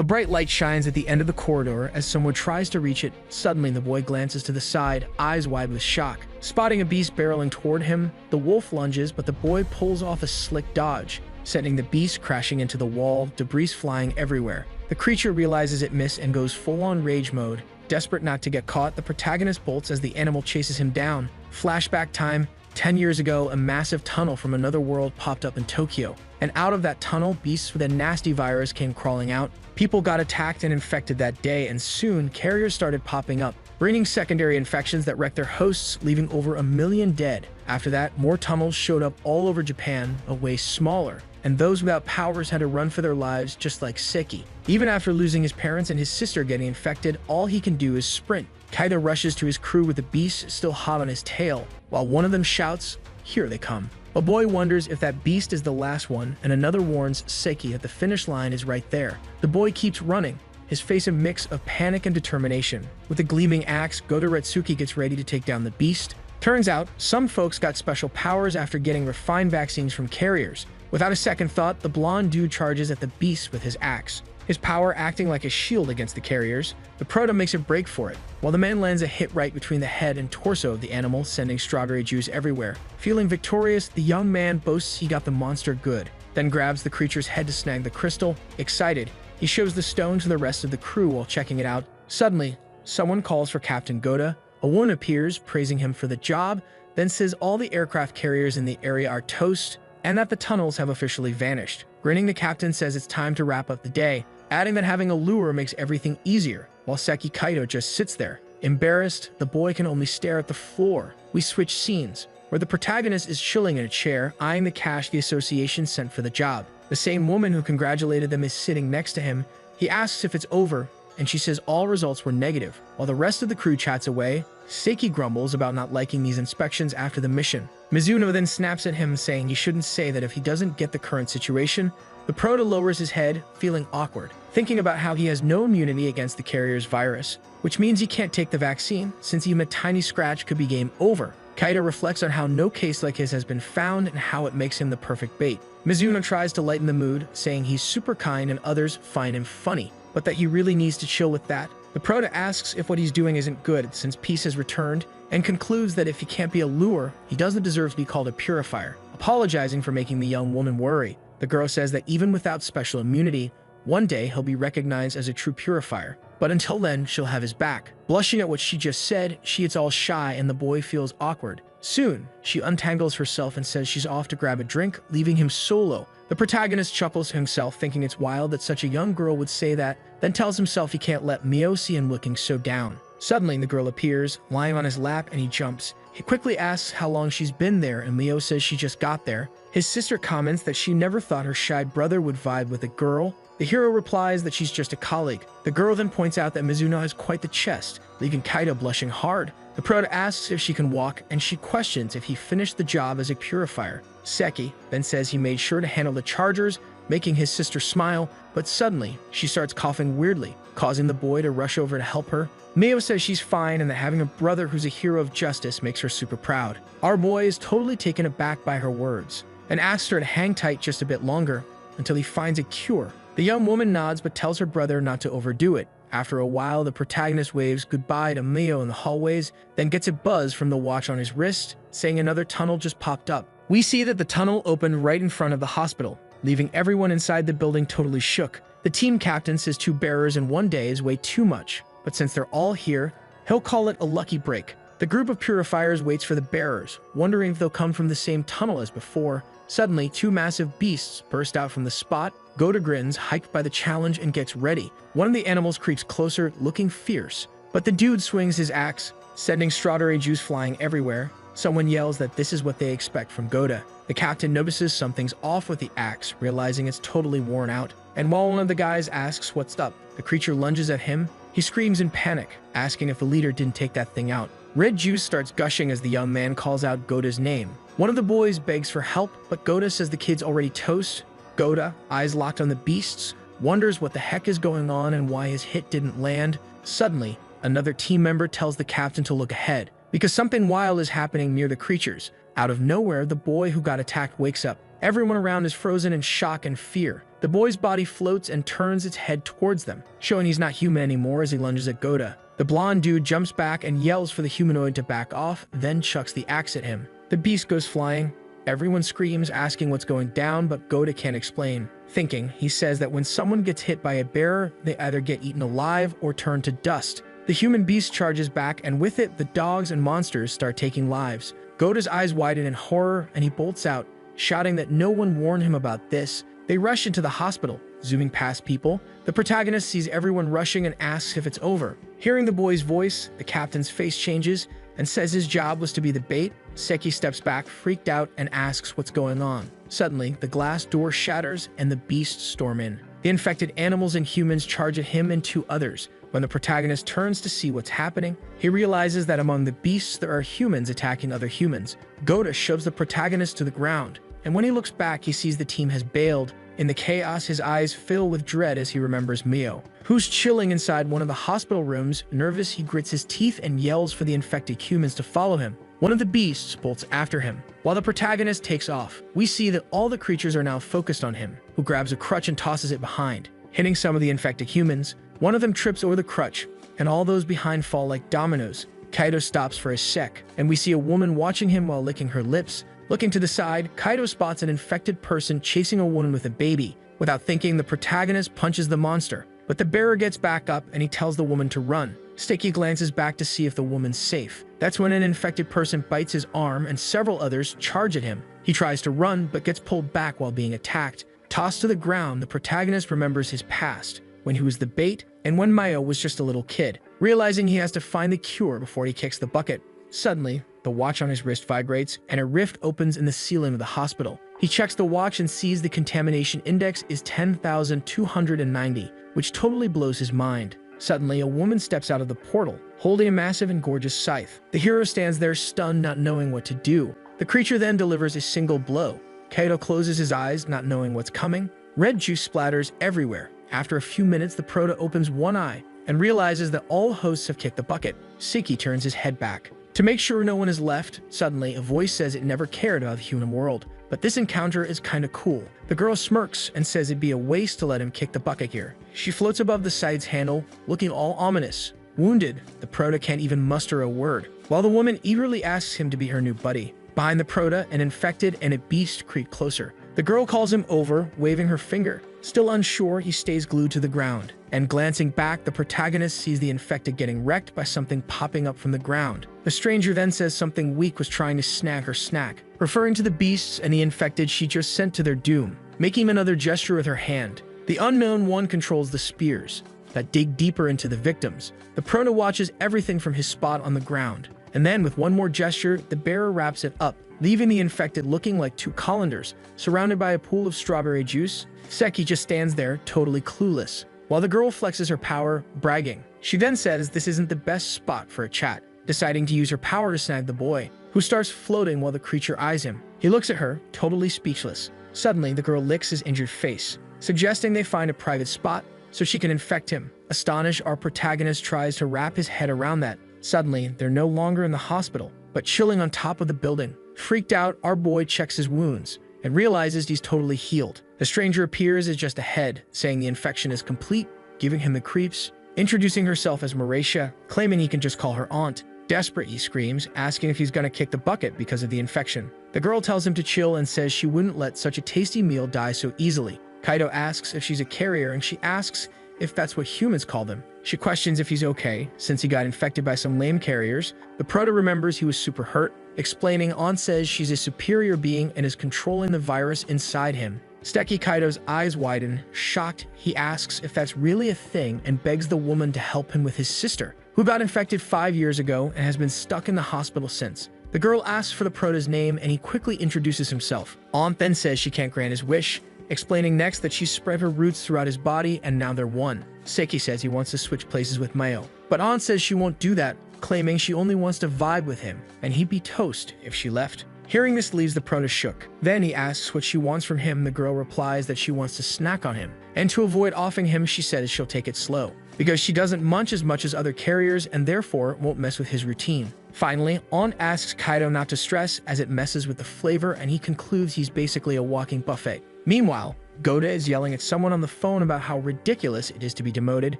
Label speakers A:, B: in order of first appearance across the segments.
A: A bright light shines at the end of the corridor as someone tries to reach it. Suddenly, the boy glances to the side, eyes wide with shock. Spotting a beast barreling toward him, the wolf lunges, but the boy pulls off a slick dodge, sending the beast crashing into the wall, debris flying everywhere. The creature realizes it missed and goes full-on rage mode. Desperate not to get caught, the protagonist bolts as the animal chases him down. Flashback time. 10 years ago, a massive tunnel from another world popped up in Tokyo. And out of that tunnel, beasts with a nasty virus came crawling out. People got attacked and infected that day, and soon carriers started popping up, bringing secondary infections that wrecked their hosts, leaving over 1 million dead. After that, more tunnels showed up all over Japan, a way smaller, and those without powers had to run for their lives just like Seki. Even after losing his parents and his sister getting infected, all he can do is sprint. Kaido rushes to his crew with the beast still hot on his tail, while one of them shouts, "Here they come." A boy wonders if that beast is the last one, and another warns Seki that the finish line is right there. The boy keeps running, his face a mix of panic and determination. With a gleaming axe, Gotoretsuki gets ready to take down the beast. Turns out, some folks got special powers after getting refined vaccines from carriers. Without a second thought, the blonde dude charges at the beast with his axe, his power acting like a shield against the carriers. The proto makes a break for it, while the man lands a hit right between the head and torso of the animal, sending strawberry juice everywhere. Feeling victorious, the young man boasts he got the monster good, then grabs the creature's head to snag the crystal. Excited, he shows the stone to the rest of the crew while checking it out. Suddenly, someone calls for Captain Goda. A woman appears, praising him for the job, then says all the aircraft carriers in the area are toast, and that the tunnels have officially vanished. Grinning, the captain says it's time to wrap up the day, adding that having a lure makes everything easier, while Seki Kaido just sits there. Embarrassed, the boy can only stare at the floor. We switch scenes, where the protagonist is chilling in a chair, eyeing the cash the association sent for the job. The same woman who congratulated them is sitting next to him. He asks if it's over, and she says all results were negative. While the rest of the crew chats away, Seki grumbles about not liking these inspections after the mission. Mizuno then snaps at him, saying he shouldn't say that if he doesn't get the current situation. The proto lowers his head, feeling awkward, thinking about how he has no immunity against the carrier's virus, which means he can't take the vaccine, since even a tiny scratch could be game over. Kaido reflects on how no case like his has been found and how it makes him the perfect bait. Mizuno tries to lighten the mood, saying he's super kind and others find him funny, but that he really needs to chill with that. The proto asks if what he's doing isn't good since peace has returned, and concludes that if he can't be a lure, he doesn't deserve to be called a purifier, apologizing for making the young woman worry. The girl says that even without special immunity, one day he'll be recognized as a true purifier, but until then, she'll have his back. Blushing at what she just said, she gets all shy and the boy feels awkward. Soon, she untangles herself and says she's off to grab a drink, leaving him solo. The protagonist chuckles to himself, thinking it's wild that such a young girl would say that, then tells himself he can't let Mio see him looking so down. Suddenly, the girl appears, lying on his lap, and he jumps. He quickly asks how long she's been there, and Mio says she just got there. His sister comments that she never thought her shy brother would vibe with a girl. The hero replies that she's just a colleague. The girl then points out that Mizuno has quite the chest, leaving Kaido blushing hard. The proto asks if she can walk, and she questions if he finished the job as a purifier. Seki then says he made sure to handle the chargers, making his sister smile, but suddenly, she starts coughing weirdly, causing the boy to rush over to help her. Mio says she's fine and that having a brother who's a hero of justice makes her super proud. Our boy is totally taken aback by her words, and asks her to hang tight just a bit longer, until he finds a cure. The young woman nods but tells her brother not to overdo it. After a while, the protagonist waves goodbye to Mio in the hallways, then gets a buzz from the watch on his wrist, saying another tunnel just popped up. We see that the tunnel opened right in front of the hospital, leaving everyone inside the building totally shook. The team captain says 2 bearers in one day is way too much, but since they're all here, he'll call it a lucky break. The group of purifiers waits for the bearers, wondering if they'll come from the same tunnel as before. Suddenly, 2 massive beasts burst out from the spot. Goda grins, hyped by the challenge, and gets ready. One of the animals creeps closer, looking fierce, but the dude swings his axe, sending strawberry juice flying everywhere. Someone yells that this is what they expect from Goda. The captain notices something's off with the axe, realizing it's totally worn out. And while one of the guys asks what's up, the creature lunges at him. He screams in panic, asking if the leader didn't take that thing out. Red juice starts gushing as the young man calls out Goda's name. One of the boys begs for help, but Goda says the kid's already toast. Goda, eyes locked on the beasts, wonders what the heck is going on and why his hit didn't land. Suddenly, another team member tells the captain to look ahead, because something wild is happening near the creatures. Out of nowhere, the boy who got attacked wakes up. Everyone around is frozen in shock and fear. The boy's body floats and turns its head towards them, showing he's not human anymore as he lunges at Goda. The blonde dude jumps back and yells for the humanoid to back off, then chucks the axe at him. The beast goes flying. Everyone screams, asking what's going down, but Goda can't explain. Thinking, he says that when someone gets hit by a bear, they either get eaten alive or turn to dust. The human beast charges back, and with it, the dogs and monsters start taking lives. Goda's eyes widen in horror, and he bolts out, shouting that no one warned him about this. They rush into the hospital, zooming past people. The protagonist sees everyone rushing and asks if it's over. Hearing the boy's voice, the captain's face changes and says his job was to be the bait. Seki steps back, freaked out, and asks what's going on. Suddenly, the glass door shatters and the beasts storm in. The infected animals and humans charge at him and 2 others. When the protagonist turns to see what's happening, he realizes that among the beasts there are humans attacking other humans. Goda shoves the protagonist to the ground, and when he looks back, he sees the team has bailed. In the chaos, his eyes fill with dread as he remembers Mio, who's chilling inside one of the hospital rooms. Nervous, he grits his teeth and yells for the infected humans to follow him. One of the beasts bolts after him. While the protagonist takes off, we see that all the creatures are now focused on him, who grabs a crutch and tosses it behind, hitting some of the infected humans. One of them trips over the crutch, and all those behind fall like dominoes. Kaido stops for a sec, and we see a woman watching him while licking her lips. Looking to the side, Kaido spots an infected person chasing a woman with a baby. Without thinking, the protagonist punches the monster, but the bearer gets back up and he tells the woman to run. Sticky glances back to see if the woman's safe. That's when an infected person bites his arm and several others charge at him. He tries to run, but gets pulled back while being attacked. Tossed to the ground, the protagonist remembers his past, when he was the bait and when Mio was just a little kid, realizing he has to find the cure before he kicks the bucket. Suddenly, the watch on his wrist vibrates, and a rift opens in the ceiling of the hospital. He checks the watch and sees the contamination index is 10,290, which totally blows his mind. Suddenly, a woman steps out of the portal, holding a massive and gorgeous scythe. The hero stands there stunned, not knowing what to do. The creature then delivers a single blow. Kaido closes his eyes, not knowing what's coming. Red juice splatters everywhere. After a few minutes, the prota opens one eye and realizes that all hosts have kicked the bucket. Seki turns his head back to make sure no one is left. Suddenly, a voice says it never cared about the human world, but this encounter is kinda cool. The girl smirks and says it'd be a waste to let him kick the bucket here. She floats above the scythe's handle, looking all ominous. Wounded, the prota can't even muster a word, while the woman eagerly asks him to be her new buddy. Behind the prota, an infected and a beast creep closer. The girl calls him over, waving her finger. Still unsure, he stays glued to the ground. And glancing back, the protagonist sees the infected getting wrecked by something popping up from the ground. The stranger then says something weak was trying to snag her snack, referring to the beasts and the infected she just sent to their doom, making another gesture with her hand. The unknown one controls the spears that dig deeper into the victims. The prota watches everything from his spot on the ground. And then, with one more gesture, the bearer wraps it up, leaving the infected looking like 2 colanders, surrounded by a pool of strawberry juice. Seki just stands there, totally clueless, while the girl flexes her power, bragging. She then says this isn't the best spot for a chat, deciding to use her power to snag the boy, who starts floating while the creature eyes him. He looks at her, totally speechless. Suddenly, the girl licks his injured face, suggesting they find a private spot so she can infect him. Astonished, our protagonist tries to wrap his head around that. Suddenly, they're no longer in the hospital, but chilling on top of the building. Freaked out, our boy checks his wounds and realizes he's totally healed. The stranger appears as just ahead, saying the infection is complete, giving him the creeps, introducing herself as Mauritia, claiming he can just call her aunt. Desperate, he screams, asking if he's gonna kick the bucket because of the infection. The girl tells him to chill and says she wouldn't let such a tasty meal die so easily. Kaido asks if she's a carrier, and she asks if that's what humans call them. She questions if he's okay, since he got infected by some lame carriers. The prota remembers he was super hurt, explaining An says she's a superior being and is controlling the virus inside him. Steki Kaido's eyes widen, shocked. He asks if that's really a thing and begs the woman to help him with his sister, who got infected 5 years ago and has been stuck in the hospital since. The girl asks for the prota's name and he quickly introduces himself. An then says she can't grant his wish, explaining next that she's spread her roots throughout his body and now they're one. Seki says he wants to switch places with Mio, but An says she won't do that, claiming she only wants to vibe with him and he'd be toast if she left. Hearing this leaves the prota shook. Then he asks what she wants from him. The girl replies that she wants to snack on him, and to avoid offing him, she says she'll take it slow, because she doesn't munch as much as other carriers and therefore won't mess with his routine. Finally, On asks Kaido not to stress as it messes with the flavor, and he concludes he's basically a walking buffet. Meanwhile, Goda is yelling at someone on the phone about how ridiculous it is to be demoted.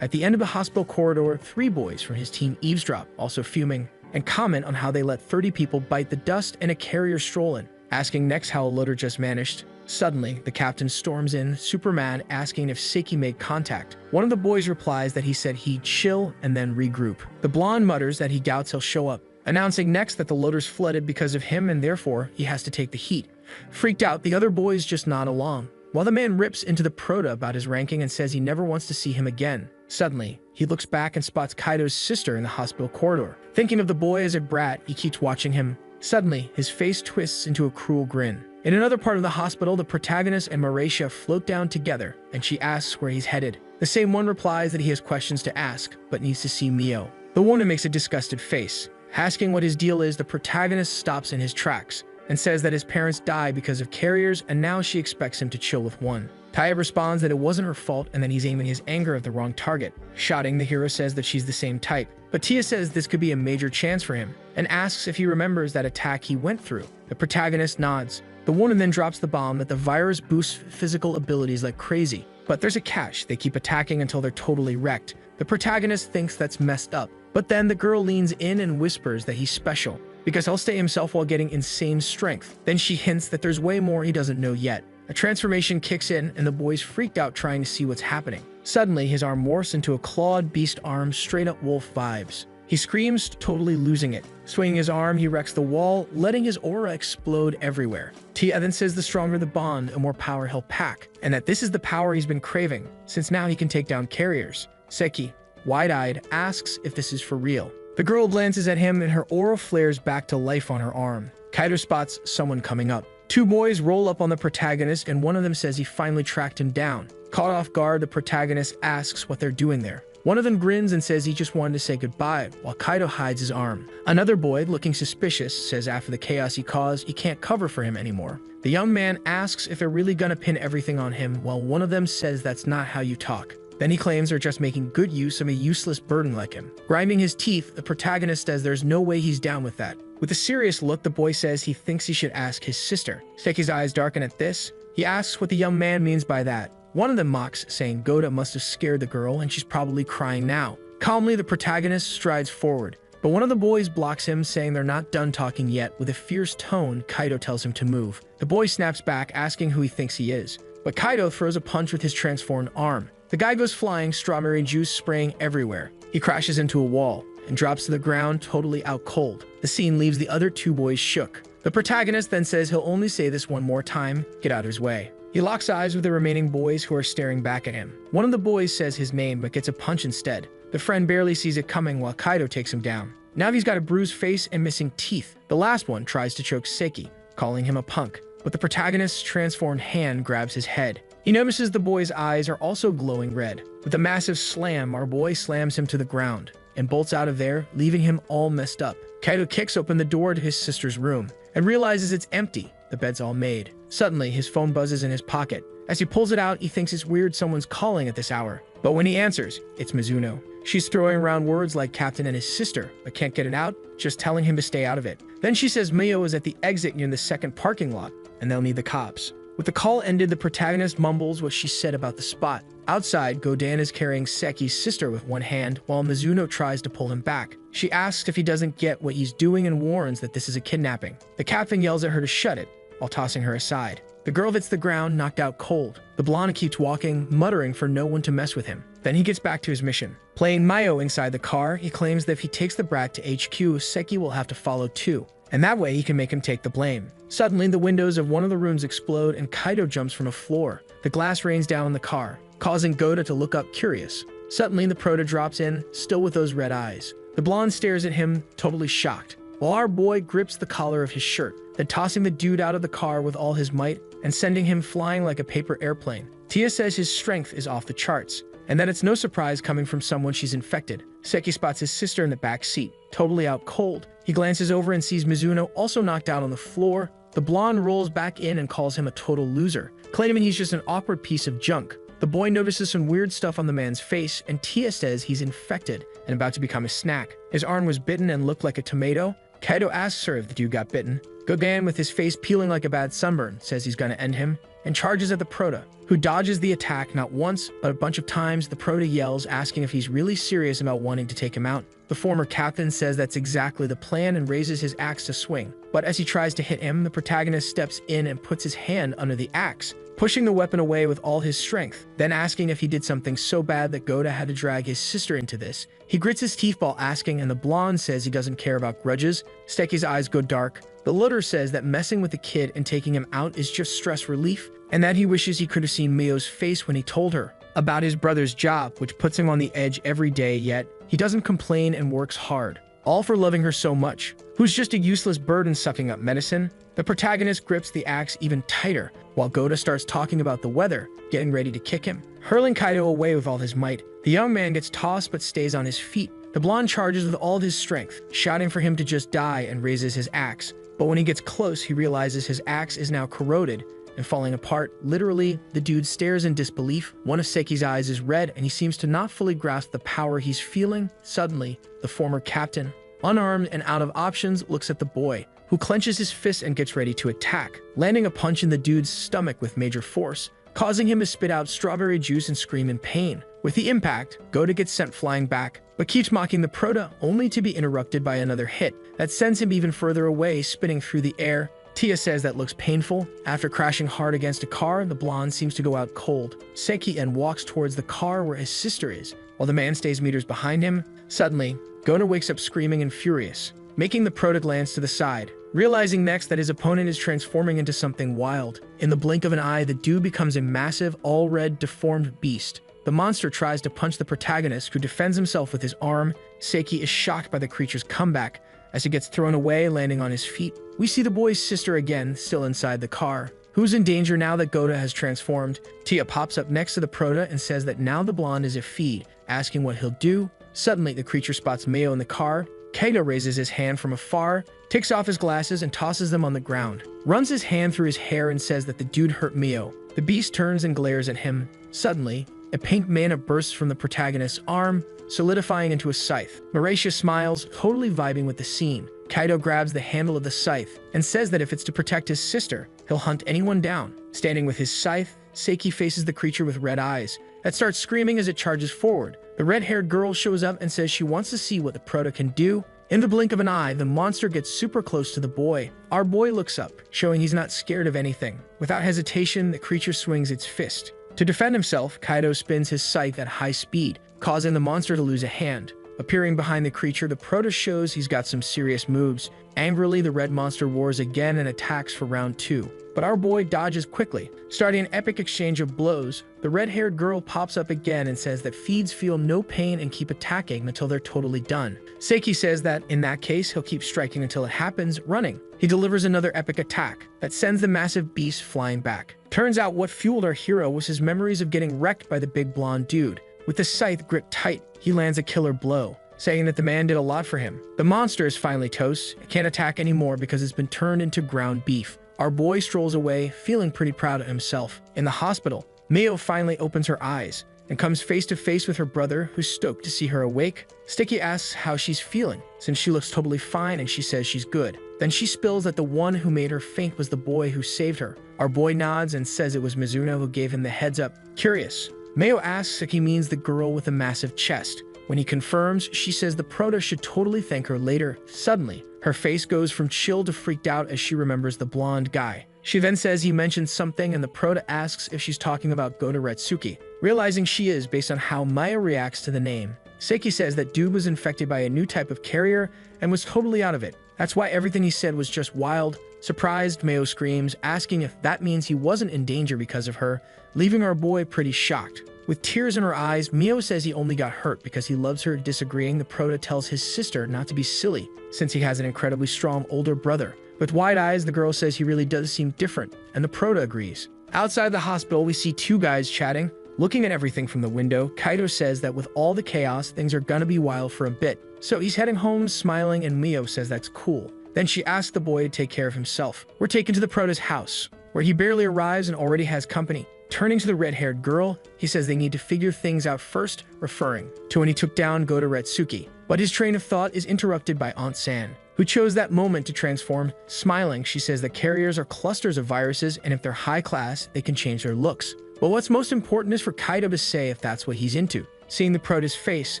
A: At the end of the hospital corridor, 3 boys from his team eavesdrop, also fuming, and comment on how they let 30 people bite the dust and a carrier stroll in, asking next how a loader just vanished. Suddenly, the captain storms in, Superman asking if Seki made contact. One of the boys replies that he said he'd chill and then regroup. The blonde mutters that he doubts he'll show up, announcing next that the loader's flooded because of him and therefore he has to take the heat. Freaked out, the other boys just nod along, while the man rips into the prota about his ranking and says he never wants to see him again. Suddenly, he looks back and spots Kaido's sister in the hospital corridor. Thinking of the boy as a brat, he keeps watching him. Suddenly, his face twists into a cruel grin. In another part of the hospital, the protagonist and Mauricia float down together, and she asks where he's headed. The same one replies that he has questions to ask, but needs to see Mio. The woman makes a disgusted face. Asking what his deal is, the protagonist stops in his tracks and says that his parents died because of carriers, and now she expects him to chill with one. Taya responds that it wasn't her fault and that he's aiming his anger at the wrong target. Shouting, the hero says that she's the same type. But Tia says this could be a major chance for him, and asks if he remembers that attack he went through. The protagonist nods. The woman then drops the bomb that the virus boosts physical abilities like crazy. But there's a catch, they keep attacking until they're totally wrecked. The protagonist thinks that's messed up, but then the girl leans in and whispers that he's special, because he'll stay himself while getting insane strength. Then she hints that there's way more he doesn't know yet. A transformation kicks in, and the boys freaked out trying to see what's happening. Suddenly, his arm morphs into a clawed beast arm, straight up wolf vibes. He screams, totally losing it. Swinging his arm, he wrecks the wall, letting his aura explode everywhere. Tia then says the stronger the bond, the more power he'll pack, and that this is the power he's been craving, since now he can take down carriers. Seki, wide-eyed, asks if this is for real. The girl glances at him and her aura flares back to life on her arm. Kaido spots someone coming up. 2 boys roll up on the protagonist, and one of them says he finally tracked him down. Caught off guard, the protagonist asks what they're doing there. One of them grins and says he just wanted to say goodbye, while Kaido hides his arm. Another boy, looking suspicious, says after the chaos he caused, he can't cover for him anymore. The young man asks if they're really gonna pin everything on him, while one of them says that's not how you talk. Then he claims they're just making good use of a useless burden like him. Grinding his teeth, the protagonist says there's no way he's down with that. With a serious look, the boy says he thinks he should ask his sister. Seki's eyes darken at this. He asks what the young man means by that. One of them mocks, saying Goda must have scared the girl and she's probably crying now. Calmly, the protagonist strides forward, but one of the boys blocks him, saying they're not done talking yet. With a fierce tone, Kaido tells him to move. The boy snaps back, asking who he thinks he is, but Kaido throws a punch with his transformed arm. The guy goes flying, strawberry juice spraying everywhere. He crashes into a wall and drops to the ground, totally out cold. The scene leaves the other 2 boys shook. The protagonist then says he'll only say this one more time, get out of his way. He locks eyes with the remaining boys who are staring back at him. One of the boys says his name but gets a punch instead. The friend barely sees it coming while Kaido takes him down. Now he's got a bruised face and missing teeth. The last one tries to choke Seki, calling him a punk, but the protagonist's transformed hand grabs his head. He notices the boy's eyes are also glowing red. With a massive slam, our boy slams him to the ground and bolts out of there, leaving him all messed up. Kaido kicks open the door to his sister's room and realizes it's empty. The bed's all made. Suddenly, his phone buzzes in his pocket. As he pulls it out, he thinks it's weird someone's calling at this hour. But when he answers, it's Mizuno. She's throwing around words like captain and his sister, but can't get it out, just telling him to stay out of it. Then she says Mio is at the exit near the second parking lot, and they'll need the cops. With the call ended, the protagonist mumbles what she said about the spot. Outside, Godan is carrying Seki's sister with one hand, while Mizuno tries to pull him back. She asks if he doesn't get what he's doing and warns that this is a kidnapping. The captain yells at her to shut it, while tossing her aside. The girl hits the ground, knocked out cold. The blonde keeps walking, muttering for no one to mess with him. Then he gets back to his mission. Playing Mayo inside the car, he claims that if he takes the brat to HQ, Seki will have to follow too, and that way he can make him take the blame. Suddenly, the windows of one of the rooms explode and Kaido jumps from a floor. The glass rains down on the car, causing Goda to look up curious. Suddenly, the prota drops in, still with those red eyes. The blonde stares at him, totally shocked, while our boy grips the collar of his shirt, then tossing the dude out of the car with all his might and sending him flying like a paper airplane. Tia says his strength is off the charts, and that it's no surprise coming from someone she's infected. Seki spots his sister in the back seat, totally out cold. He glances over and sees Mizuno also knocked out on the floor. The blonde rolls back in and calls him a total loser, claiming he's just an awkward piece of junk. The boy notices some weird stuff on the man's face, and Tia says he's infected and about to become a snack. His arm was bitten and looked like a tomato. Kaido asks her if the dude got bitten. Gogan, with his face peeling like a bad sunburn, says he's gonna end him, and charges at the Prota, who dodges the attack not once, but a bunch of times. The Prota yells, asking if he's really serious about wanting to take him out. The former captain says that's exactly the plan and raises his axe to swing. But as he tries to hit him, the protagonist steps in and puts his hand under the axe, pushing the weapon away with all his strength, then asking if he did something so bad that Goda had to drag his sister into this. He grits his teeth while asking, and the blonde says he doesn't care about grudges. Steki's eyes go dark. The Lutter says that messing with the kid and taking him out is just stress relief, and that he wishes he could have seen Mio's face when he told her about his brother's job, which puts him on the edge every day, yet he doesn't complain and works hard, all for loving her so much, who's just a useless burden sucking up medicine. The protagonist grips the axe even tighter, while Goda starts talking about the weather, getting ready to kick him, hurling Kaido away with all his might. The young man gets tossed but stays on his feet. The blonde charges with all his strength, shouting for him to just die, and raises his axe. But when he gets close, he realizes his axe is now corroded and falling apart. Literally, the dude stares in disbelief. One of Seki's eyes is red, and he seems to not fully grasp the power he's feeling. Suddenly, the former captain, unarmed and out of options, looks at the boy, who clenches his fist and gets ready to attack, landing a punch in the dude's stomach with major force, causing him to spit out strawberry juice and scream in pain. With the impact, Goda gets sent flying back, but keeps mocking the Prota, only to be interrupted by another hit that sends him even further away, spinning through the air. Tia says that looks painful. After crashing hard against a car, the blonde seems to go out cold. Seki and walks towards the car where his sister is, while the man stays meters behind him. Suddenly, Goda wakes up screaming and furious, making the Prota glance to the side, realizing next that his opponent is transforming into something wild. In the blink of an eye, the dude becomes a massive, all-red, deformed beast. The monster tries to punch the protagonist, who defends himself with his arm. Seki is shocked by the creature's comeback as he gets thrown away, landing on his feet. We see the boy's sister again, still inside the car, who's in danger now that Goda has transformed. Tia pops up next to the Prota and says that now the blonde is a feed, asking what he'll do. Suddenly, the creature spots Mio in the car. Kaido raises his hand from afar, takes off his glasses and tosses them on the ground, runs his hand through his hair and says that the dude hurt Mio. The beast turns and glares at him. Suddenly, a pink mana bursts from the protagonist's arm, solidifying into a scythe. Mauritia smiles, totally vibing with the scene. Kaido grabs the handle of the scythe and says that if it's to protect his sister, he'll hunt anyone down. Standing with his scythe, Seki faces the creature with red eyes that starts screaming as it charges forward. The red-haired girl shows up and says she wants to see what the Prota can do. In the blink of an eye, the monster gets super close to the boy. Our boy looks up, showing he's not scared of anything. Without hesitation, the creature swings its fist. To defend himself, Kaido spins his scythe at high speed, causing the monster to lose a hand. Appearing behind the creature, the Prota shows he's got some serious moves. Angrily, the red monster roars again and attacks for round 2. But our boy dodges quickly, starting an epic exchange of blows. The red-haired girl pops up again and says that feeds feel no pain and keep attacking until they're totally done. Seki says that, in that case, he'll keep striking until it happens, running. He delivers another epic attack that sends the massive beast flying back. Turns out what fueled our hero was his memories of getting wrecked by the big blonde dude. With the scythe gripped tight, he lands a killer blow, saying that the man did a lot for him. The monster is finally toast. It can't attack anymore because it's been turned into ground beef. Our boy strolls away, feeling pretty proud of himself. In the hospital, Mio finally opens her eyes and comes face to face with her brother, who's stoked to see her awake. Sticky asks how she's feeling, since she looks totally fine, and she says she's good. Then she spills that the one who made her faint was the boy who saved her. Our boy nods and says it was Mizuno who gave him the heads up. Curious, Mio asks if he means the girl with the massive chest. When he confirms, she says the Prota should totally thank her later. Suddenly, her face goes from chill to freaked out as she remembers the blonde guy. She then says he mentioned something, and the Prota asks if she's talking about Goda Retsuki, realizing she is based on how Maya reacts to the name. Seki says that dude was infected by a new type of carrier and was totally out of it. That's why everything he said was just wild. Surprised, Mio screams, asking if that means he wasn't in danger because of her, leaving our boy pretty shocked. With tears in her eyes, Mio says he only got hurt because he loves her. Disagreeing, the Prota tells his sister not to be silly, since he has an incredibly strong older brother. With wide eyes, the girl says he really does seem different, and the Prota agrees. Outside the hospital, we see two guys chatting. Looking at everything from the window, Kaido says that with all the chaos, things are gonna be wild for a bit. So he's heading home, smiling, and Mio says that's cool. Then she asks the boy to take care of himself. We're taken to the Prota's house, where he barely arrives and already has company. Turning to the red-haired girl, he says they need to figure things out first, referring to when he took down Goto Retsuki. But his train of thought is interrupted by Aunt San, who chose that moment to transform. Smiling, she says that carriers are clusters of viruses, and if they're high class, they can change their looks. But what's most important is for Kaido to say if that's what he's into. Seeing the protist's face,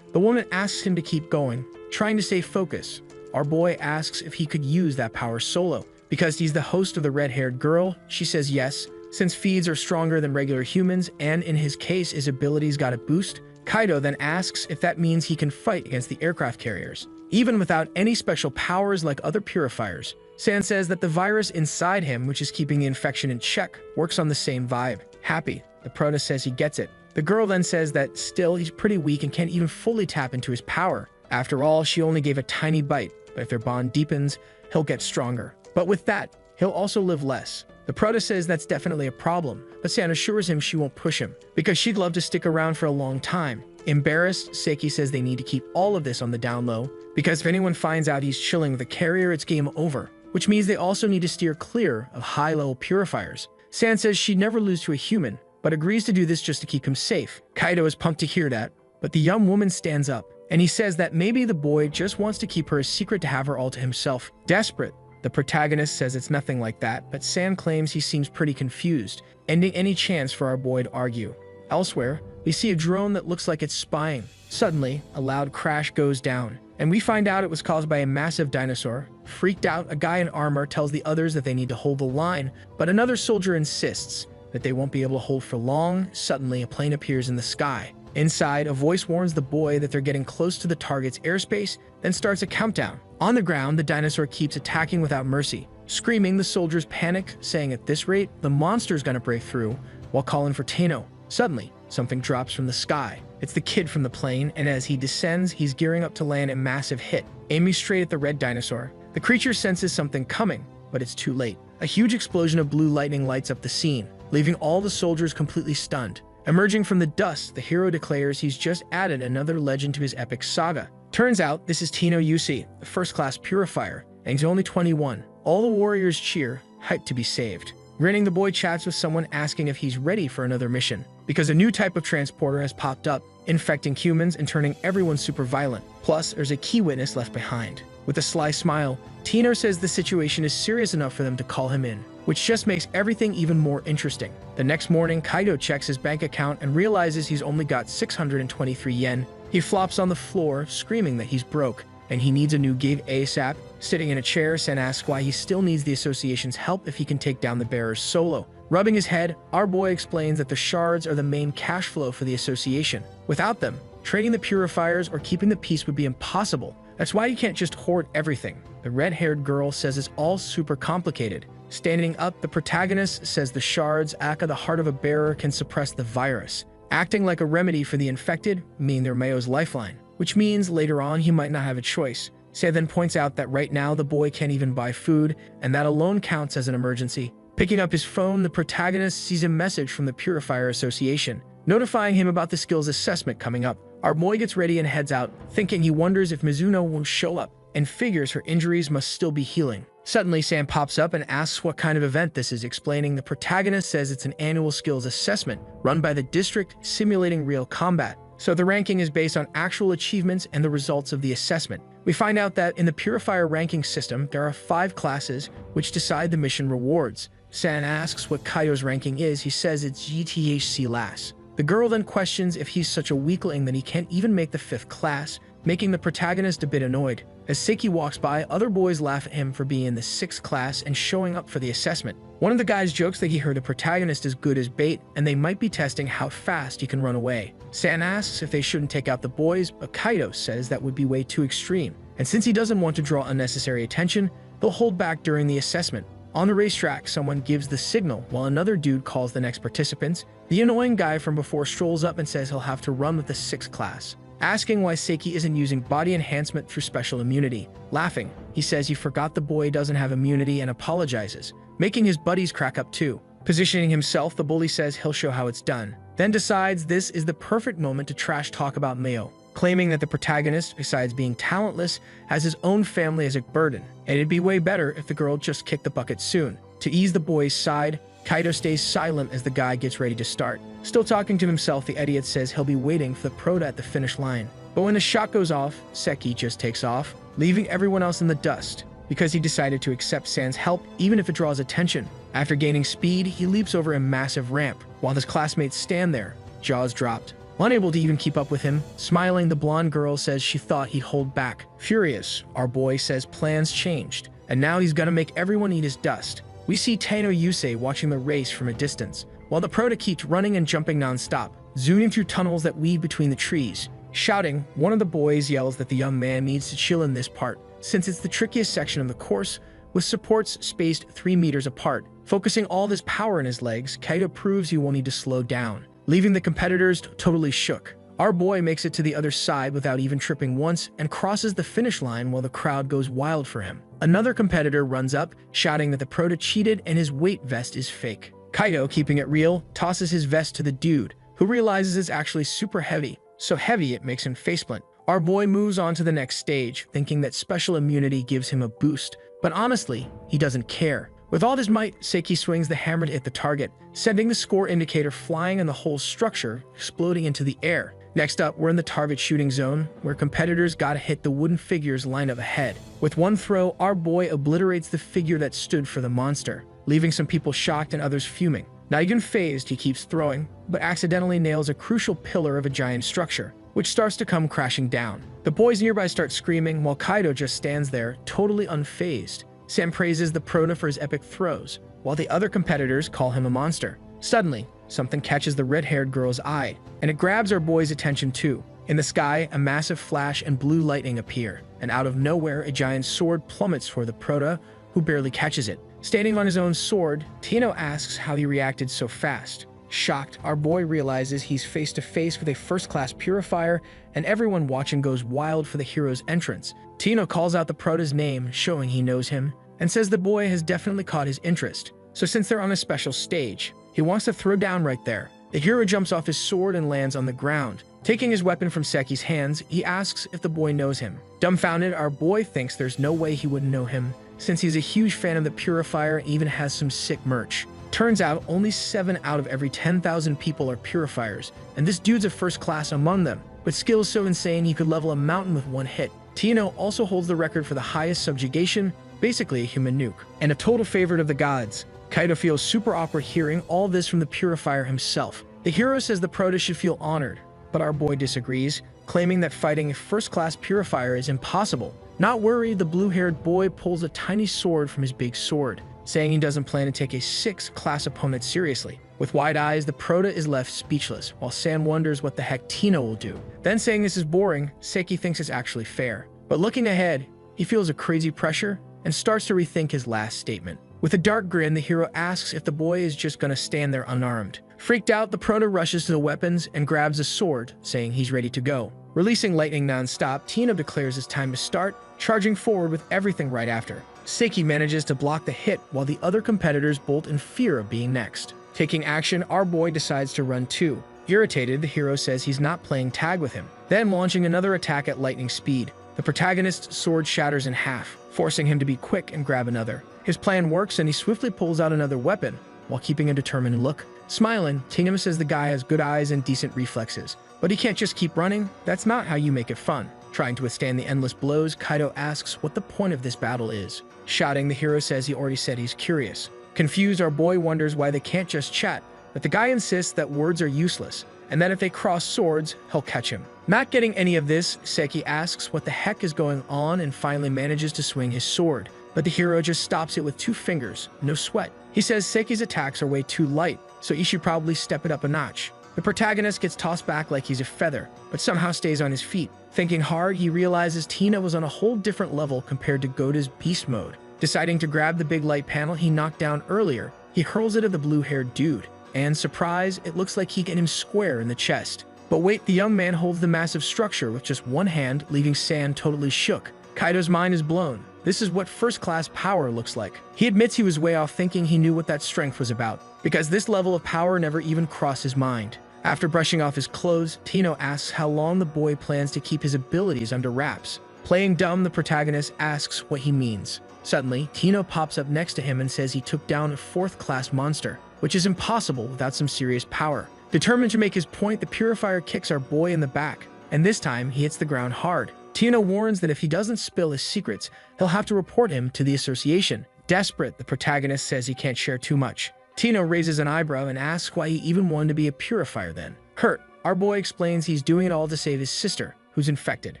A: the woman asks him to keep going, trying to stay focused. Our boy asks if he could use that power solo. Because he's the host of the red-haired girl, she says yes, since feeds are stronger than regular humans, and in his case, his abilities got a boost. Kaido then asks if that means he can fight against the aircraft carriers, even without any special powers like other purifiers. San says that the virus inside him, which is keeping the infection in check, works on the same vibe. Happy, the protist says he gets it. The girl then says that still he's pretty weak and can't even fully tap into his power. After all, she only gave a tiny bite, but if their bond deepens, he'll get stronger. But with that, he'll also live less. The protist says that's definitely a problem, but San assures him she won't push him, because she'd love to stick around for a long time. Embarrassed, Seiki says they need to keep all of this on the down low, because if anyone finds out he's chilling with a carrier, it's game over, which means they also need to steer clear of high-level purifiers. San says she'd never lose to a human, but agrees to do this just to keep him safe. Kaido is pumped to hear that, but the young woman stands up, and he says that maybe the boy just wants to keep her a secret to have her all to himself. Desperate, the protagonist says it's nothing like that, but San claims he seems pretty confused, ending any chance for our boy to argue. Elsewhere, we see a drone that looks like it's spying. Suddenly, a loud crash goes down, and we find out it was caused by a massive dinosaur. Freaked out, a guy in armor tells the others that they need to hold the line, but another soldier insists that they won't be able to hold for long. Suddenly, a plane appears in the sky. Inside, a voice warns the boy that they're getting close to the target's airspace, then starts a countdown. On the ground, the dinosaur keeps attacking without mercy. Screaming, the soldiers panic, saying at this rate, the monster's gonna break through, while calling for Tano. Suddenly, something drops from the sky. It's the kid from the plane, and as he descends, he's gearing up to land a massive hit, aiming straight at the red dinosaur. The creature senses something coming, but it's too late. A huge explosion of blue lightning lights up the scene, leaving all the soldiers completely stunned. Emerging from the dust, the hero declares he's just added another legend to his epic saga. Turns out this is Tino Yusi, the first-class purifier, and he's only 21. All the warriors cheer, hyped to be saved. Grinning, the boy chats with someone asking if he's ready for another mission, because a new type of transporter has popped up, infecting humans and turning everyone super violent. Plus, there's a key witness left behind. With a sly smile, Tino says the situation is serious enough for them to call him in, which just makes everything even more interesting. The next morning, Kaido checks his bank account and realizes he's only got 623 yen. He flops on the floor, screaming that he's broke, and he needs a new gig ASAP. Sitting in a chair, Sen asks why he still needs the association's help if he can take down the bearers solo. Rubbing his head, our boy explains that the shards are the main cash flow for the association. Without them, trading the purifiers or keeping the peace would be impossible. That's why you can't just hoard everything. The red-haired girl says it's all super complicated. Standing up, the protagonist says the shards, aka the heart of a bearer, can suppress the virus, acting like a remedy for the infected, meaning they're Mayo's lifeline, which means later on he might not have a choice. Sei then points out that right now the boy can't even buy food, and that alone counts as an emergency. Picking up his phone, the protagonist sees a message from the Purifier Association, notifying him about the skills assessment coming up. Our boy gets ready and heads out, thinking he wonders if Mizuno won't show up, and figures her injuries must still be healing. Suddenly, Sam pops up and asks what kind of event this is, explaining the protagonist says it's an annual skills assessment run by the district, simulating real combat. So the ranking is based on actual achievements and the results of the assessment. We find out that in the Purifier ranking system, there are 5 classes which decide the mission rewards. San asks what Kaido's ranking is. He says it's GTHC LAS. The girl then questions if he's such a weakling that he can't even make the 5th class, making the protagonist a bit annoyed. As Seiki walks by, other boys laugh at him for being in the 6th class and showing up for the assessment. One of the guys jokes that he heard the protagonist is good as bait, and they might be testing how fast he can run away. San asks if they shouldn't take out the boys, but Kaido says that would be way too extreme, and since he doesn't want to draw unnecessary attention, they'll hold back during the assessment. On the racetrack, someone gives the signal while another dude calls the next participants. The annoying guy from before strolls up and says he'll have to run with the 6th class, asking why Seiki isn't using body enhancement through special immunity. Laughing, he says he forgot the boy doesn't have immunity and apologizes, making his buddies crack up too. Positioning himself, the bully says he'll show how it's done, then decides this is the perfect moment to trash talk about Mayo, claiming that the protagonist, besides being talentless, has his own family as a burden, and it'd be way better if the girl just kicked the bucket soon. To ease the boy's side, Kaido stays silent as the guy gets ready to start. Still talking to himself, the idiot says he'll be waiting for the prota at the finish line. But when the shot goes off, Seki just takes off, leaving everyone else in the dust, because he decided to accept San's help even if it draws attention. After gaining speed, he leaps over a massive ramp, while his classmates stand there, jaws dropped. Unable to even keep up with him, smiling, the blonde girl says she thought he'd hold back. Furious, our boy says plans changed, and now he's gonna make everyone eat his dust. We see Tano Yusei watching the race from a distance, while the prota keeps running and jumping non-stop, zooming through tunnels that weave between the trees. Shouting, one of the boys yells that the young man needs to chill in this part, since it's the trickiest section of the course, with supports spaced 3 meters apart. Focusing all this power in his legs, Kaido proves he won't need to slow down, leaving the competitors totally shook. Our boy makes it to the other side without even tripping once and crosses the finish line while the crowd goes wild for him. Another competitor runs up, shouting that the prota cheated and his weight vest is fake. Kaido, keeping it real, tosses his vest to the dude, who realizes it's actually super heavy, so heavy it makes him faceplant. Our boy moves on to the next stage, thinking that special immunity gives him a boost, but honestly, he doesn't care. With all his might, Seki swings the hammer to hit the target, sending the score indicator flying and the whole structure exploding into the air. Next up, we're in the target shooting zone, where competitors gotta hit the wooden figures lined up ahead. With one throw, our boy obliterates the figure that stood for the monster, leaving some people shocked and others fuming. Not even phased, he keeps throwing, but accidentally nails a crucial pillar of a giant structure, which starts to come crashing down. The boys nearby start screaming, while Kaido just stands there, totally unfazed. Sam praises the prota for his epic throws, while the other competitors call him a monster. Suddenly, something catches the red-haired girl's eye, and it grabs our boy's attention too. In the sky, a massive flash and blue lightning appear, and out of nowhere, a giant sword plummets for the prota, who barely catches it. Standing on his own sword, Tino asks how he reacted so fast. Shocked, our boy realizes he's face to face with a first-class purifier, and everyone watching goes wild for the hero's entrance. Tino calls out the prota's name, showing he knows him, and says the boy has definitely caught his interest. So since they're on a special stage, he wants to throw down right there. The hero jumps off his sword and lands on the ground. Taking his weapon from Seki's hands, he asks if the boy knows him. Dumbfounded, our boy thinks there's no way he wouldn't know him, since he's a huge fan of the purifier and even has some sick merch. Turns out, only 7 out of every 10,000 people are purifiers, and this dude's a first class among them, with skills so insane he could level a mountain with one hit. Tino also holds the record for the highest subjugation, basically a human nuke, and a total favorite of the gods. Kaido feels super awkward hearing all this from the purifier himself. The hero says the prota should feel honored, but our boy disagrees, claiming that fighting a first-class purifier is impossible. Not worried, the blue-haired boy pulls a tiny sword from his big sword, saying he doesn't plan to take a 6th-class opponent seriously. With wide eyes, the prota is left speechless, while San wonders what the heck Tino will do. Then saying this is boring, Seki thinks it's actually fair. But looking ahead, he feels a crazy pressure and starts to rethink his last statement. With a dark grin, the hero asks if the boy is just gonna stand there unarmed. Freaked out, the prota rushes to the weapons and grabs a sword, saying he's ready to go. Releasing lightning non-stop, Tino declares it's time to start, charging forward with everything right after. Seki manages to block the hit while the other competitors bolt in fear of being next. Taking action, our boy decides to run too. Irritated, the hero says he's not playing tag with him, then launching another attack at lightning speed. The protagonist's sword shatters in half, forcing him to be quick and grab another. His plan works and he swiftly pulls out another weapon, while keeping a determined look. Smiling, Tino says the guy has good eyes and decent reflexes, but he can't just keep running. That's not how you make it fun. Trying to withstand the endless blows, Kaido asks what the point of this battle is. Shouting, the hero says he already said he's curious. Confused, our boy wonders why they can't just chat, but the guy insists that words are useless, and that if they cross swords, he'll catch him. Not getting any of this, Seki asks what the heck is going on and finally manages to swing his sword, but the hero just stops it with 2 fingers, no sweat. He says Seki's attacks are way too light, so he should probably step it up a notch. The protagonist gets tossed back like he's a feather, but somehow stays on his feet. Thinking hard, he realizes Tina was on a whole different level compared to Goda's beast mode. Deciding to grab the big light panel he knocked down earlier, he hurls it at the blue-haired dude, and surprise, it looks like he hit him square in the chest. But wait, the young man holds the massive structure with just one hand, leaving San totally shook. Kaido's mind is blown. This is what first-class power looks like. He admits he was way off thinking he knew what that strength was about, because this level of power never even crossed his mind. After brushing off his clothes, Tino asks how long the boy plans to keep his abilities under wraps. Playing dumb, the protagonist asks what he means. Suddenly, Tino pops up next to him and says he took down a fourth-class monster, which is impossible without some serious power. Determined to make his point, the purifier kicks our boy in the back, and this time he hits the ground hard. Tino warns that if he doesn't spill his secrets, he'll have to report him to the association. Desperate, the protagonist says he can't share too much. Tino raises an eyebrow and asks why he even wanted to be a purifier then. Hurt, our boy explains he's doing it all to save his sister, who's infected.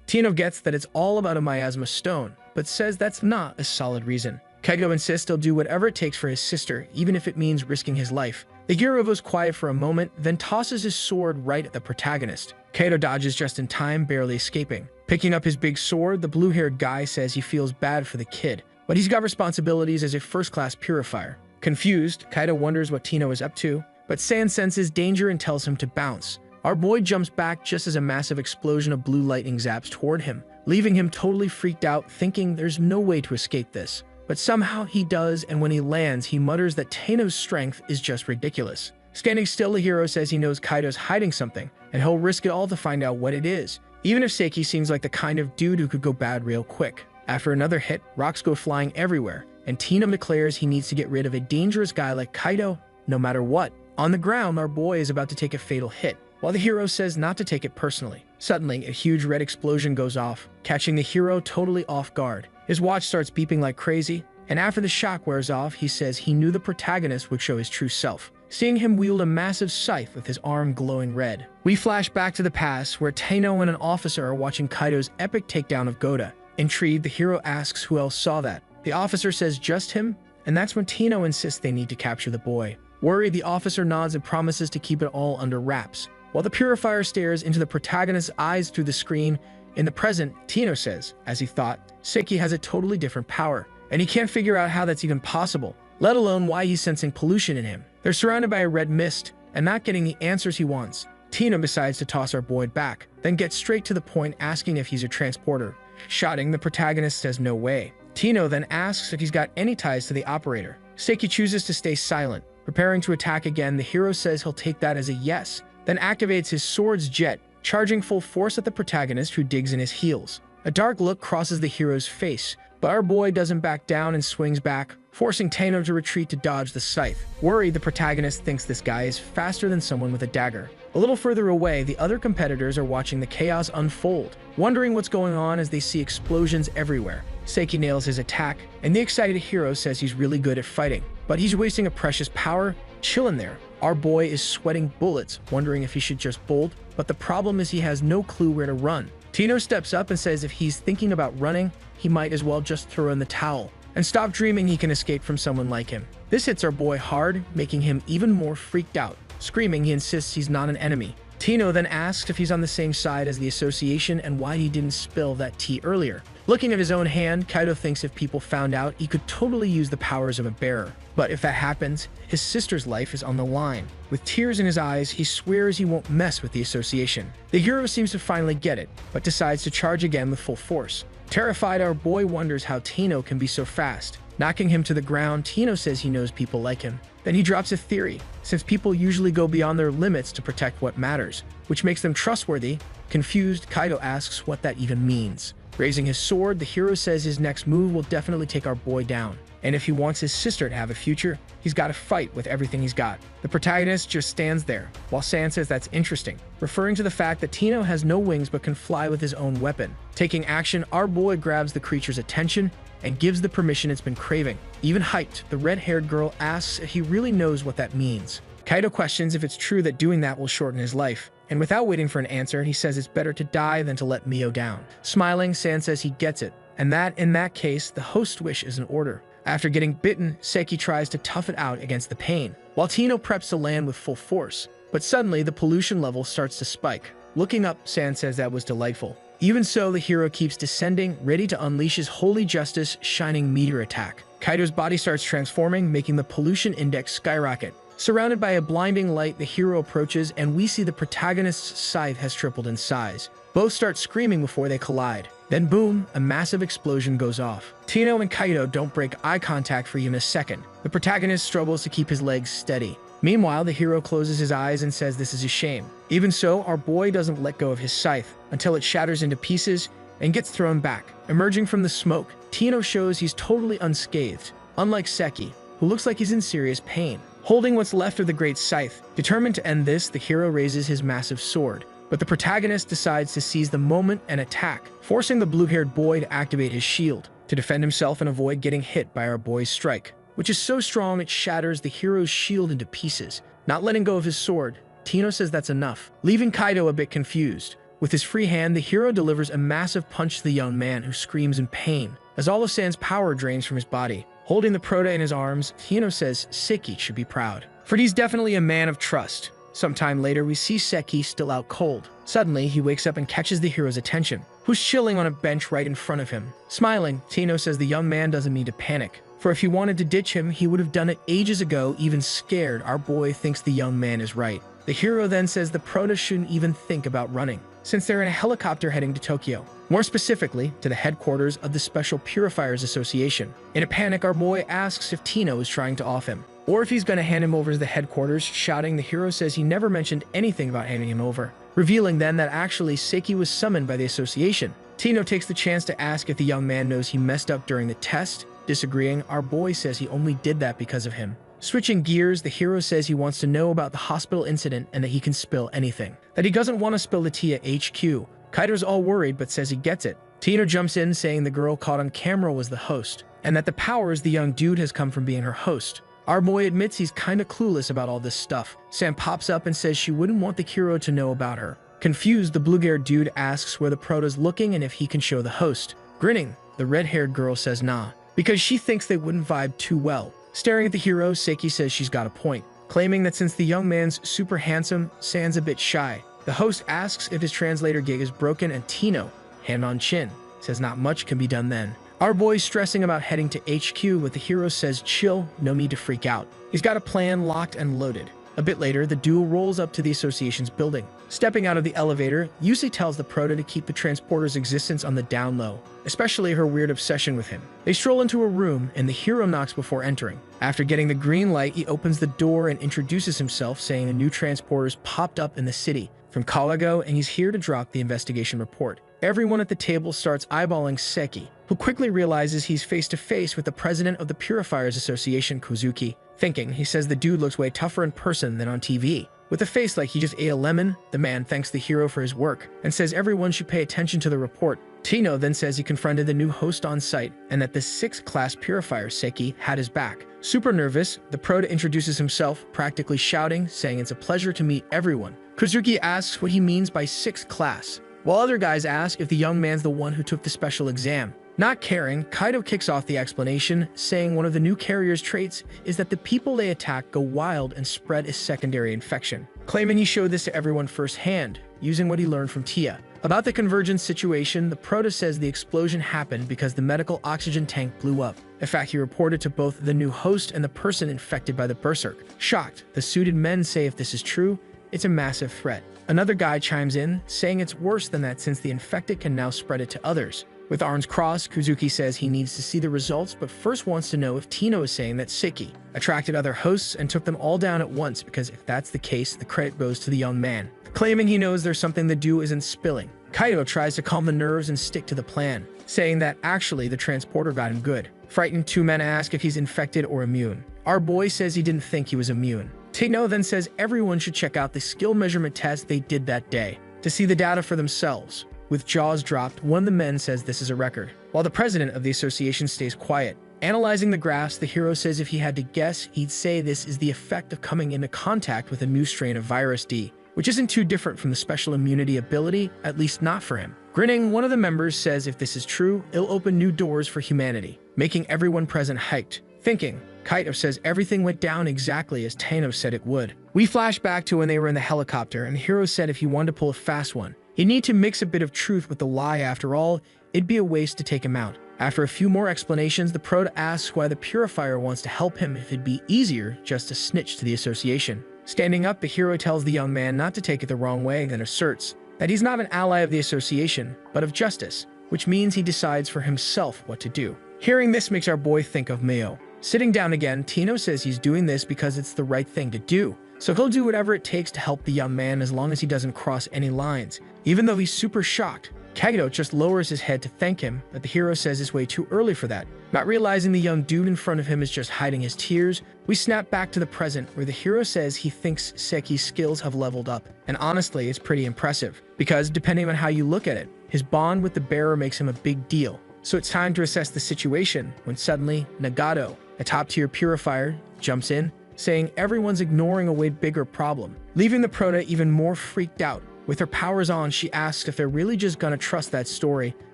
A: Tino gets that it's all about a miasma stone, but says that's not a solid reason. Kaito insists he'll do whatever it takes for his sister, even if it means risking his life. The hero goes quiet for a moment, then tosses his sword right at the protagonist. Kaito dodges just in time, barely escaping. Picking up his big sword, the blue-haired guy says he feels bad for the kid, but he's got responsibilities as a first-class purifier. Confused, Kaito wonders what Tino is up to, but San senses danger and tells him to bounce. Our boy jumps back just as a massive explosion of blue lightning zaps toward him, leaving him totally freaked out, thinking there's no way to escape this. But somehow he does, and when he lands, he mutters that Tino's strength is just ridiculous. Standing still, the hero says he knows Kaito's hiding something, and he'll risk it all to find out what it is, even if Seiki seems like the kind of dude who could go bad real quick. After another hit, rocks go flying everywhere, and Tino declares he needs to get rid of a dangerous guy like Kaito, no matter what. On the ground, our boy is about to take a fatal hit, while the hero says not to take it personally. Suddenly, a huge red explosion goes off, catching the hero totally off guard. His watch starts beeping like crazy, and after the shock wears off, he says he knew the protagonist would show his true self, seeing him wield a massive scythe with his arm glowing red. We flash back to the past, where Tino and an officer are watching Kaito's epic takedown of Goda. Intrigued, the hero asks who else saw that. The officer says just him, and that's when Tino insists they need to capture the boy. Worried, the officer nods and promises to keep it all under wraps, while the purifier stares into the protagonist's eyes through the screen. In the present, Tino says, as he thought, Seiki has a totally different power, and he can't figure out how that's even possible, let alone why he's sensing pollution in him. They're surrounded by a red mist, and not getting the answers he wants. Tino decides to toss our boy back, then gets straight to the point, asking if he's a transporter. Shouting, the protagonist says no way. Tino then asks if he's got any ties to the operator. Seiki chooses to stay silent. Preparing to attack again, the hero says he'll take that as a yes, then activates his sword's jet, charging full force at the protagonist, who digs in his heels. A dark look crosses the hero's face, but our boy doesn't back down and swings back, forcing Tino to retreat to dodge the scythe. Worried, the protagonist thinks this guy is faster than someone with a dagger. A little further away, the other competitors are watching the chaos unfold, wondering what's going on as they see explosions everywhere. Seiki nails his attack, and the excited hero says he's really good at fighting, but he's wasting a precious power. Chillin' there. Our boy is sweating bullets, wondering if he should just bolt, but the problem is he has no clue where to run. Tino steps up and says if he's thinking about running, he might as well just throw in the towel and stop dreaming he can escape from someone like him. This hits our boy hard, making him even more freaked out. Screaming, he insists he's not an enemy. Tino then asks if he's on the same side as the association and why he didn't spill that tea earlier. Looking at his own hand, Kaito thinks if people found out, he could totally use the powers of a bearer. But if that happens, his sister's life is on the line. With tears in his eyes, he swears he won't mess with the association. The hero seems to finally get it, but decides to charge again with full force. Terrified, our boy wonders how Tino can be so fast. Knocking him to the ground, Tino says he knows people like him. Then he drops a theory, since people usually go beyond their limits to protect what matters, which makes them trustworthy. Confused, Kaito asks what that even means. Raising his sword, the hero says his next move will definitely take our boy down, and if he wants his sister to have a future, he's got to fight with everything he's got. The protagonist just stands there, while San says that's interesting, referring to the fact that Tino has no wings but can fly with his own weapon. Taking action, our boy grabs the creature's attention and gives the permission it's been craving. Even hyped, the red-haired girl asks if he really knows what that means. Kaito questions if it's true that doing that will shorten his life, and without waiting for an answer, he says it's better to die than to let Mio down. Smiling, San says he gets it, and that, in that case, the host wish is in order. After getting bitten, Seiki tries to tough it out against the pain, while Tino preps to land with full force. But suddenly, the pollution level starts to spike. Looking up, San says that was delightful. Even so, the hero keeps descending, ready to unleash his Holy Justice shining meteor attack. Kaito's body starts transforming, making the pollution index skyrocket. Surrounded by a blinding light, the hero approaches, and we see the protagonist's scythe has tripled in size. Both start screaming before they collide. Then boom, a massive explosion goes off. Tino and Kaito don't break eye contact for even a second. The protagonist struggles to keep his legs steady. Meanwhile, the hero closes his eyes and says this is a shame. Even so, our boy doesn't let go of his scythe until it shatters into pieces, and gets thrown back. Emerging from the smoke, Tino shows he's totally unscathed, unlike Seki, who looks like he's in serious pain. Holding what's left of the great scythe, determined to end this, the hero raises his massive sword. But the protagonist decides to seize the moment and attack, forcing the blue-haired boy to activate his shield to defend himself and avoid getting hit by our boy's strike, which is so strong it shatters the hero's shield into pieces. Not letting go of his sword, Tino says that's enough, leaving Kaido a bit confused. With his free hand, the hero delivers a massive punch to the young man, who screams in pain as all of Sand's power drains from his body. Holding the Prota in his arms, Tino says Seki should be proud, for he's definitely a man of trust. Sometime later, we see Seki still out cold. Suddenly, he wakes up and catches the hero's attention, who's chilling on a bench right in front of him. Smiling, Tino says the young man doesn't need to panic, for if he wanted to ditch him, he would have done it ages ago. Even scared, our boy thinks the young man is right. The hero then says the Prota shouldn't even think about running, since they're in a helicopter heading to Tokyo, more specifically to the headquarters of the Special Purifiers Association. In a panic, our boy asks if Tino is trying to off him, or if he's going to hand him over to the headquarters. Shouting, the hero says he never mentioned anything about handing him over, revealing then that actually Seki was summoned by the association. Tino takes the chance to ask if the young man knows he messed up during the test. Disagreeing, our boy says he only did that because of him. Switching gears, the hero says he wants to know about the hospital incident and that he can spill anything, that he doesn't want to spill the tea at HQ. Kaido's all worried but says he gets it. Tino jumps in, saying the girl caught on camera was the host, and that the powers the young dude has come from being her host. Our boy admits he's kinda clueless about all this stuff. Sam pops up and says she wouldn't want the hero to know about her. Confused, the blue-haired dude asks where the Prota's looking and if he can show the host. Grinning, the red-haired girl says nah, because she thinks they wouldn't vibe too well. Staring at the hero, Seki says she's got a point, claiming that since the young man's super handsome, Sand's a bit shy. The host asks if his translator gig is broken, and Tino, hand on chin, says not much can be done then. Our boy's stressing about heading to HQ, but the hero says chill, no need to freak out. He's got a plan locked and loaded. A bit later, the duo rolls up to the association's building. Stepping out of the elevator, Yusei tells the Prota to keep the transporter's existence on the down low, especially her weird obsession with him. They stroll into a room, and the hero knocks before entering. After getting the green light, he opens the door and introduces himself, saying a new transporter's popped up in the city from Kalago, and he's here to drop the investigation report. Everyone at the table starts eyeballing Seki, who quickly realizes he's face-to-face with the president of the Purifiers Association, Kozuki. Thinking, he says the dude looks way tougher in person than on TV. With a face like he just ate a lemon, the man thanks the hero for his work and says everyone should pay attention to the report. Tino then says he confronted the new host on site and that the 6th class purifier, Seki, had his back. Super nervous, the Prota introduces himself, practically shouting, saying it's a pleasure to meet everyone. Kozuki asks what he means by 6th class, while other guys ask if the young man's the one who took the special exam. Not caring, Kaido kicks off the explanation, saying one of the new carrier's traits is that the people they attack go wild and spread a secondary infection, claiming he showed this to everyone firsthand, using what he learned from Tia. About the convergence situation, the Prota says the explosion happened because the medical oxygen tank blew up. In fact, he reported to both the new host and the person infected by the berserk. Shocked, the suited men say if this is true, it's a massive threat. Another guy chimes in, saying it's worse than that since the infected can now spread it to others. With arms crossed, Kozuki says he needs to see the results, but first wants to know if Tino is saying that Seki attracted other hosts and took them all down at once, because if that's the case, the credit goes to the young man. Claiming he knows there's something the duo isn't spilling, Kaido tries to calm the nerves and stick to the plan, saying that actually the transporter got him good. Frightened, two men ask if he's infected or immune. Our boy says he didn't think he was immune. Tino then says everyone should check out the skill measurement test they did that day to see the data for themselves. With jaws dropped, one of the men says this is a record, while the president of the association stays quiet. Analyzing the graphs, the hero says if he had to guess, he'd say this is the effect of coming into contact with a new strain of virus D, which isn't too different from the special immunity ability, at least not for him. Grinning, one of the members says if this is true, it'll open new doors for humanity, making everyone present hyped. Thinking, Kaido says everything went down exactly as Tano said it would. We flash back to when they were in the helicopter, and the hero said if he wanted to pull a fast one, he'd need to mix a bit of truth with the lie. After all, it'd be a waste to take him out. After a few more explanations, the Prota asks why the Purifier wants to help him if it'd be easier just to snitch to the association. Standing up, the hero tells the young man not to take it the wrong way, then asserts that he's not an ally of the association, but of justice, which means he decides for himself what to do. Hearing this makes our boy think of Mio. Sitting down again, Tino says he's doing this because it's the right thing to do, so he'll do whatever it takes to help the young man as long as he doesn't cross any lines. Even though he's super shocked, Kagito just lowers his head to thank him, but the hero says it's way too early for that. Not realizing the young dude in front of him is just hiding his tears, we snap back to the present where the hero says he thinks Seki's skills have leveled up. And honestly, it's pretty impressive, because depending on how you look at it, his bond with the bearer makes him a big deal. So it's time to assess the situation when suddenly Nagato, a top-tier purifier, jumps in, saying everyone's ignoring a way bigger problem, leaving the Prota even more freaked out. With her powers on, she asks if they're really just gonna trust that story,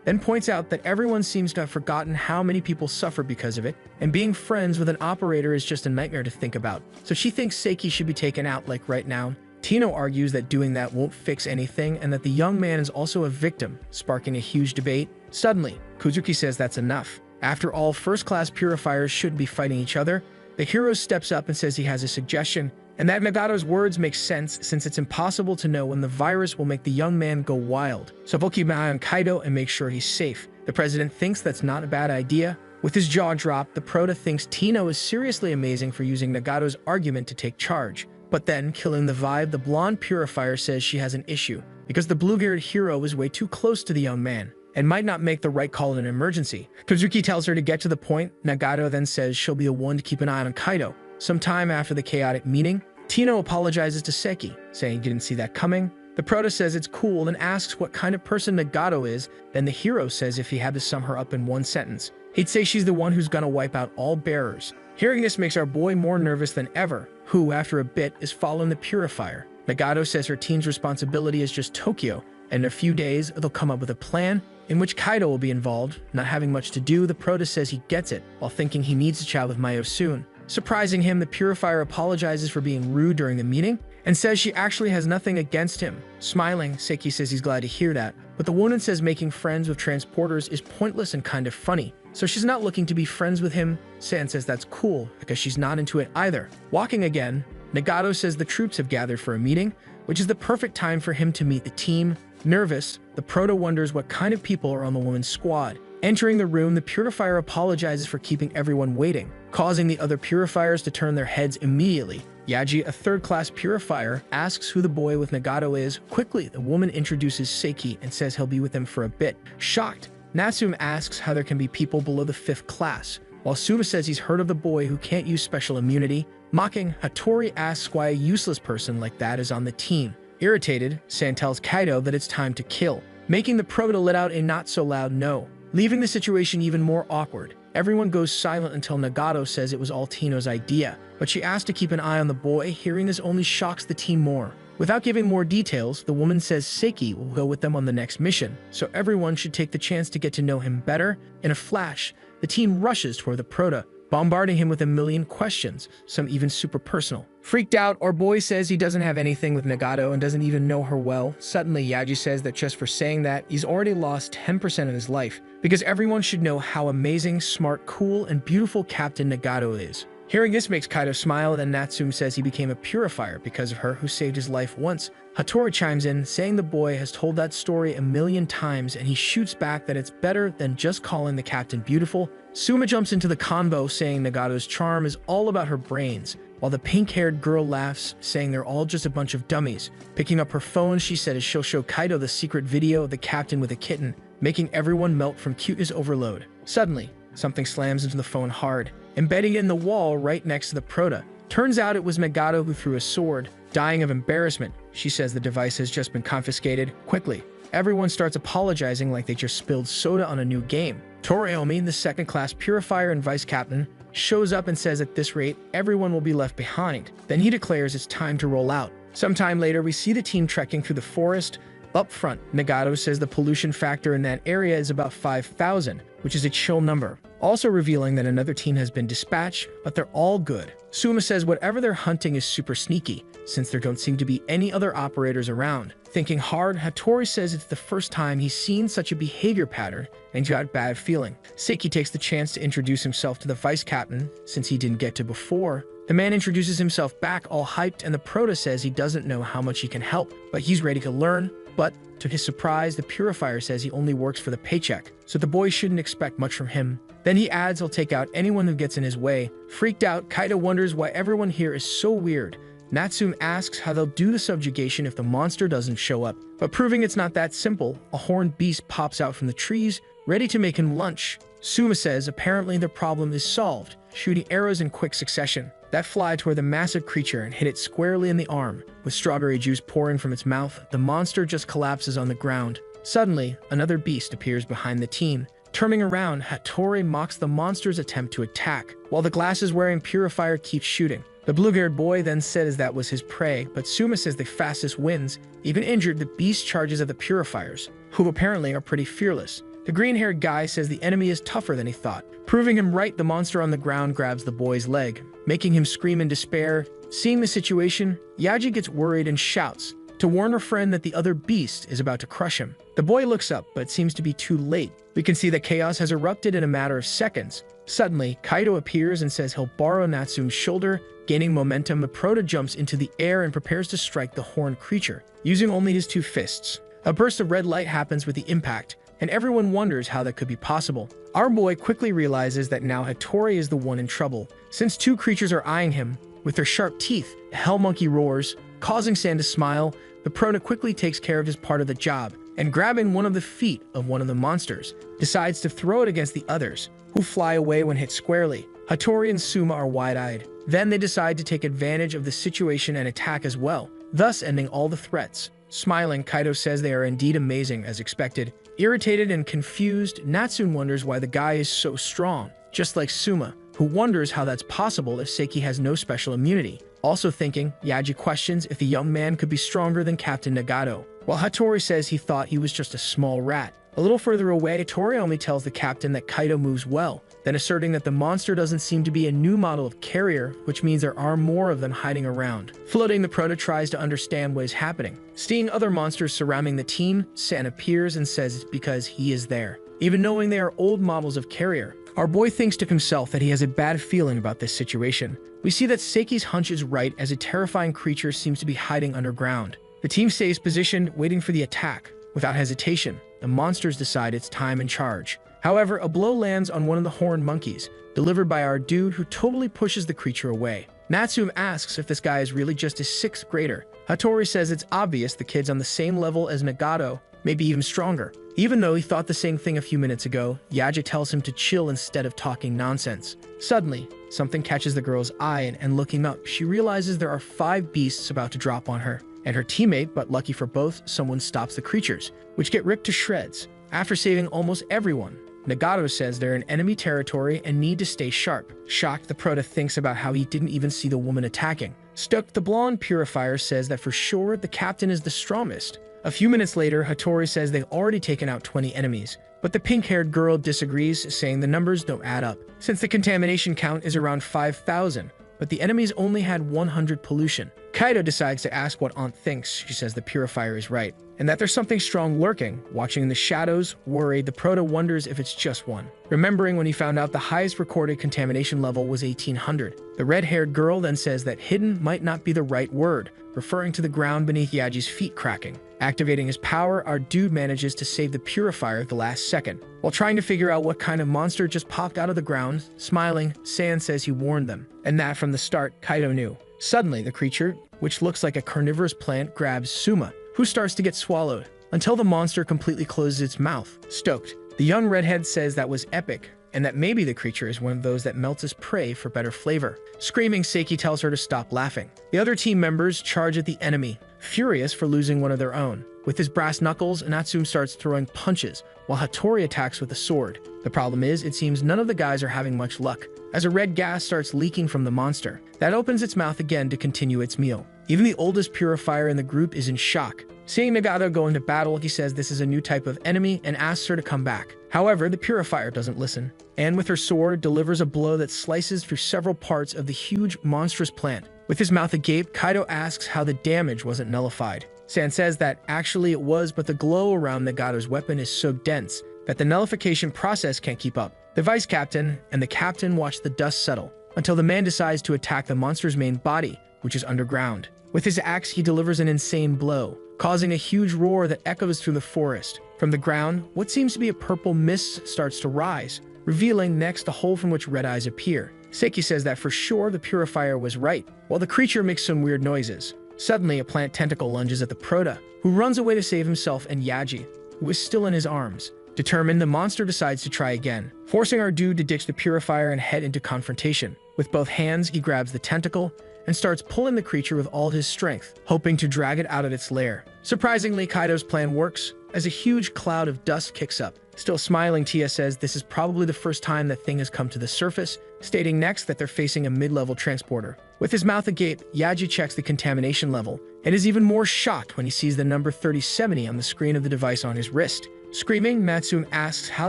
A: then points out that everyone seems to have forgotten how many people suffer because of it, and being friends with an operator is just a nightmare to think about. So she thinks Seki should be taken out like right now. Tino argues that doing that won't fix anything and that the young man is also a victim, sparking a huge debate. Suddenly, Kuzuki says that's enough. After all, first-class purifiers shouldn't be fighting each other. The hero steps up and says he has a suggestion, and that Nagato's words make sense since it's impossible to know when the virus will make the young man go wild. So we'll keep an eye on Kaido and make sure he's safe. The president thinks that's not a bad idea. With his jaw dropped, the Prota thinks Tino is seriously amazing for using Nagato's argument to take charge. But then, killing the vibe, the blonde purifier says she has an issue, because the blue-haired hero is way too close to the young man and might not make the right call in an emergency. Kozuki tells her to get to the point. Nagato then says she'll be the one to keep an eye on Kaido. Sometime after the chaotic meeting, Tino apologizes to Seki, saying he didn't see that coming. The Prota says it's cool and asks what kind of person Nagato is. Then the hero says if he had to sum her up in one sentence, he'd say she's the one who's gonna wipe out all bearers. Hearing this makes our boy more nervous than ever, who, after a bit, is following the purifier. Nagato says her team's responsibility is just Tokyo, and in a few days, they'll come up with a plan in which Kaido will be involved. Not having much to do, the Prota says he gets it, while thinking he needs to chat with Mayo soon. Surprising him, the purifier apologizes for being rude during the meeting and says she actually has nothing against him. Smiling, Seki says he's glad to hear that, but the woman says making friends with transporters is pointless and kind of funny, so she's not looking to be friends with him. San says that's cool, because she's not into it either. Walking again, Nagato says the troops have gathered for a meeting, which is the perfect time for him to meet the team. Nervous, the Prota wonders what kind of people are on the woman's squad. Entering the room, the purifier apologizes for keeping everyone waiting, causing the other purifiers to turn their heads immediately. Yaji, a third-class purifier, asks who the boy with Nagato is. Quickly, the woman introduces Seki and says he'll be with them for a bit. Shocked, Natsume asks how there can be people below the 5th class, while Suma says he's heard of the boy who can't use special immunity. Mocking, Hattori asks why a useless person like that is on the team. Irritated, San tells Kaido that it's time to kill, making the Prota let out a not-so-loud no, leaving the situation even more awkward. Everyone goes silent until Nagato says it was all Tino's idea, but she asks to keep an eye on the boy. Hearing this only shocks the team more. Without giving more details, the woman says Seki will go with them on the next mission, so everyone should take the chance to get to know him better. In a flash, the team rushes toward the Prota, bombarding him with a million questions, some even super personal. Freaked out, our boy says he doesn't have anything with Nagato and doesn't even know her well. Suddenly, Yaji says that just for saying that, he's already lost 10% of his life, because everyone should know how amazing, smart, cool, and beautiful Captain Nagato is. Hearing this makes Kaido smile, then Natsume says he became a purifier because of her, who saved his life once. Hattori chimes in, saying the boy has told that story a million times, and he shoots back that it's better than just calling the captain beautiful. Suma jumps into the convo, saying Nagato's charm is all about her brains, while the pink-haired girl laughs, saying they're all just a bunch of dummies. Picking up her phone, she says she'll show Kaido the secret video of the captain with a kitten, making everyone melt from cuteness overload. Suddenly, something slams into the phone hard, embedding it in the wall right next to the Prota. Turns out it was Nagato who threw a sword. Dying of embarrassment, she says the device has just been confiscated. Quickly, everyone starts apologizing like they just spilled soda on a new game. Toriyomi, the second-class purifier and vice captain, shows up and says at this rate, everyone will be left behind. Then he declares it's time to roll out. Sometime later, we see the team trekking through the forest. Up front, Nagato says the pollution factor in that area is about 5,000, which is a chill number, also revealing that another team has been dispatched, but they're all good. Suma says whatever they're hunting is super sneaky, since there don't seem to be any other operators around. Thinking hard, Hattori says it's the first time he's seen such a behavior pattern and got a bad feeling. Seki takes the chance to introduce himself to the vice captain, since he didn't get to before. The man introduces himself back all hyped, and the Prota says he doesn't know how much he can help, but he's ready to learn. But, to his surprise, the purifier says he only works for the paycheck, so the boy shouldn't expect much from him. Then he adds he'll take out anyone who gets in his way. Freaked out, Kaido wonders why everyone here is so weird. Natsume asks how they'll do the subjugation if the monster doesn't show up, but proving it's not that simple, a horned beast pops out from the trees, ready to make him lunch. Suma says apparently the problem is solved, shooting arrows in quick succession that fly toward the massive creature and hit it squarely in the arm. With strawberry juice pouring from its mouth, the monster just collapses on the ground. Suddenly, another beast appears behind the team. Turning around, Hattori mocks the monster's attempt to attack, while the glasses-wearing purifier keeps shooting. The blue-haired boy then says that was his prey, but Suma says the fastest wins. Even injured, the beast charges at the purifiers, who apparently are pretty fearless. The green-haired guy says the enemy is tougher than he thought. Proving him right, the monster on the ground grabs the boy's leg, making him scream in despair. Seeing the situation, Yaji gets worried and shouts to warn her friend that the other beast is about to crush him. The boy looks up, but seems to be too late. We can see that chaos has erupted in a matter of seconds. Suddenly, Kaido appears and says he'll borrow Natsume's shoulder. Gaining momentum, the Prota jumps into the air and prepares to strike the horned creature, using only his two fists. A burst of red light happens with the impact, and everyone wonders how that could be possible. Our boy quickly realizes that now Hattori is the one in trouble, since two creatures are eyeing him. With their sharp teeth, the Hell Monkey roars, causing Sand to smile. The Prota quickly takes care of his part of the job, and grabbing one of the feet of one of the monsters, decides to throw it against the others, who fly away when hit squarely. Hattori and Suma are wide-eyed. Then they decide to take advantage of the situation and attack as well, thus ending all the threats. Smiling, Kaido says they are indeed amazing as expected. Irritated and confused, Natsume wonders why the guy is so strong, just like Suma, who wonders how that's possible if Seiki has no special immunity. Also thinking, Yaji questions if the young man could be stronger than Captain Nagato, while Hattori says he thought he was just a small rat. A little further away, Hattori only tells the captain that Kaido moves well, then asserting that the monster doesn't seem to be a new model of carrier, which means there are more of them hiding around. Floating, the Prota tries to understand what is happening. Seeing other monsters surrounding the team, San appears and says it's because he is there. Even knowing they are old models of carrier, our boy thinks to himself that he has a bad feeling about this situation. We see that Seiki's hunch is right as a terrifying creature seems to be hiding underground. The team stays positioned, waiting for the attack. Without hesitation, the monsters decide it's time and charge. However, a blow lands on one of the horned monkeys, delivered by our dude who totally pushes the creature away. Natsume asks if this guy is really just a 6th grader. Hattori says it's obvious the kid's on the same level as Nagato, maybe even stronger. Even though he thought the same thing a few minutes ago, Yaji tells him to chill instead of talking nonsense. Suddenly, something catches the girl's eye and looking up, she realizes there are 5 beasts about to drop on her and her teammate, but lucky for both, someone stops the creatures, which get ripped to shreds. After saving almost everyone, Nagato says they're in enemy territory and need to stay sharp. Shocked, the Prota thinks about how he didn't even see the woman attacking. Stoked, the blonde purifier says that for sure the captain is the strongest. A few minutes later, Hattori says they've already taken out 20 enemies, but the pink-haired girl disagrees, saying the numbers don't add up, since the contamination count is around 5,000, but the enemies only had 100 pollution. Kaido decides to ask what Aunt thinks. She says the purifier is right, and that there's something strong lurking. Watching in the shadows, worried, the Prota wonders if it's just one, remembering when he found out the highest recorded contamination level was 1800. The red-haired girl then says that hidden might not be the right word, referring to the ground beneath Yaji's feet cracking. Activating his power, our dude manages to save the purifier at the last second. While trying to figure out what kind of monster just popped out of the ground, smiling, Sand says he warned them, and that from the start, Kaido knew. Suddenly, the creature, which looks like a carnivorous plant, grabs Suma, who starts to get swallowed, until the monster completely closes its mouth. Stoked, the young redhead says that was epic, and that maybe the creature is one of those that melts his prey for better flavor. Screaming, Seiki tells her to stop laughing. The other team members charge at the enemy, furious for losing one of their own. With his brass knuckles, Natsume starts throwing punches, while Hattori attacks with a sword. The problem is, it seems none of the guys are having much luck, as a red gas starts leaking from the monster, that opens its mouth again to continue its meal. Even the oldest purifier in the group is in shock. Seeing Nagato go into battle, he says this is a new type of enemy and asks her to come back. However, the purifier doesn't listen, and with her sword delivers a blow that slices through several parts of the huge, monstrous plant. With his mouth agape, Kaido asks how the damage wasn't nullified. Sand says that actually it was, but the glow around Nagato's weapon is so dense that the nullification process can't keep up. The vice captain and the captain watch the dust settle, until the man decides to attack the monster's main body, which is underground. With his axe, he delivers an insane blow, causing a huge roar that echoes through the forest. From the ground, what seems to be a purple mist starts to rise, revealing next a hole from which red eyes appear. Seiki says that for sure the purifier was right, while the creature makes some weird noises. Suddenly, a plant tentacle lunges at the prota, who runs away to save himself and Yaji, who is still in his arms. Determined, the monster decides to try again, forcing our dude to ditch the purifier and head into confrontation. With both hands, he grabs the tentacle and starts pulling the creature with all his strength, hoping to drag it out of its lair. Surprisingly, Kaido's plan works, as a huge cloud of dust kicks up. Still smiling, Tia says this is probably the first time that thing has come to the surface, stating next that they're facing a mid-level transporter. With his mouth agape, Yaji checks the contamination level and is even more shocked when he sees the number 3070 on the screen of the device on his wrist. Screaming, Natsume asks how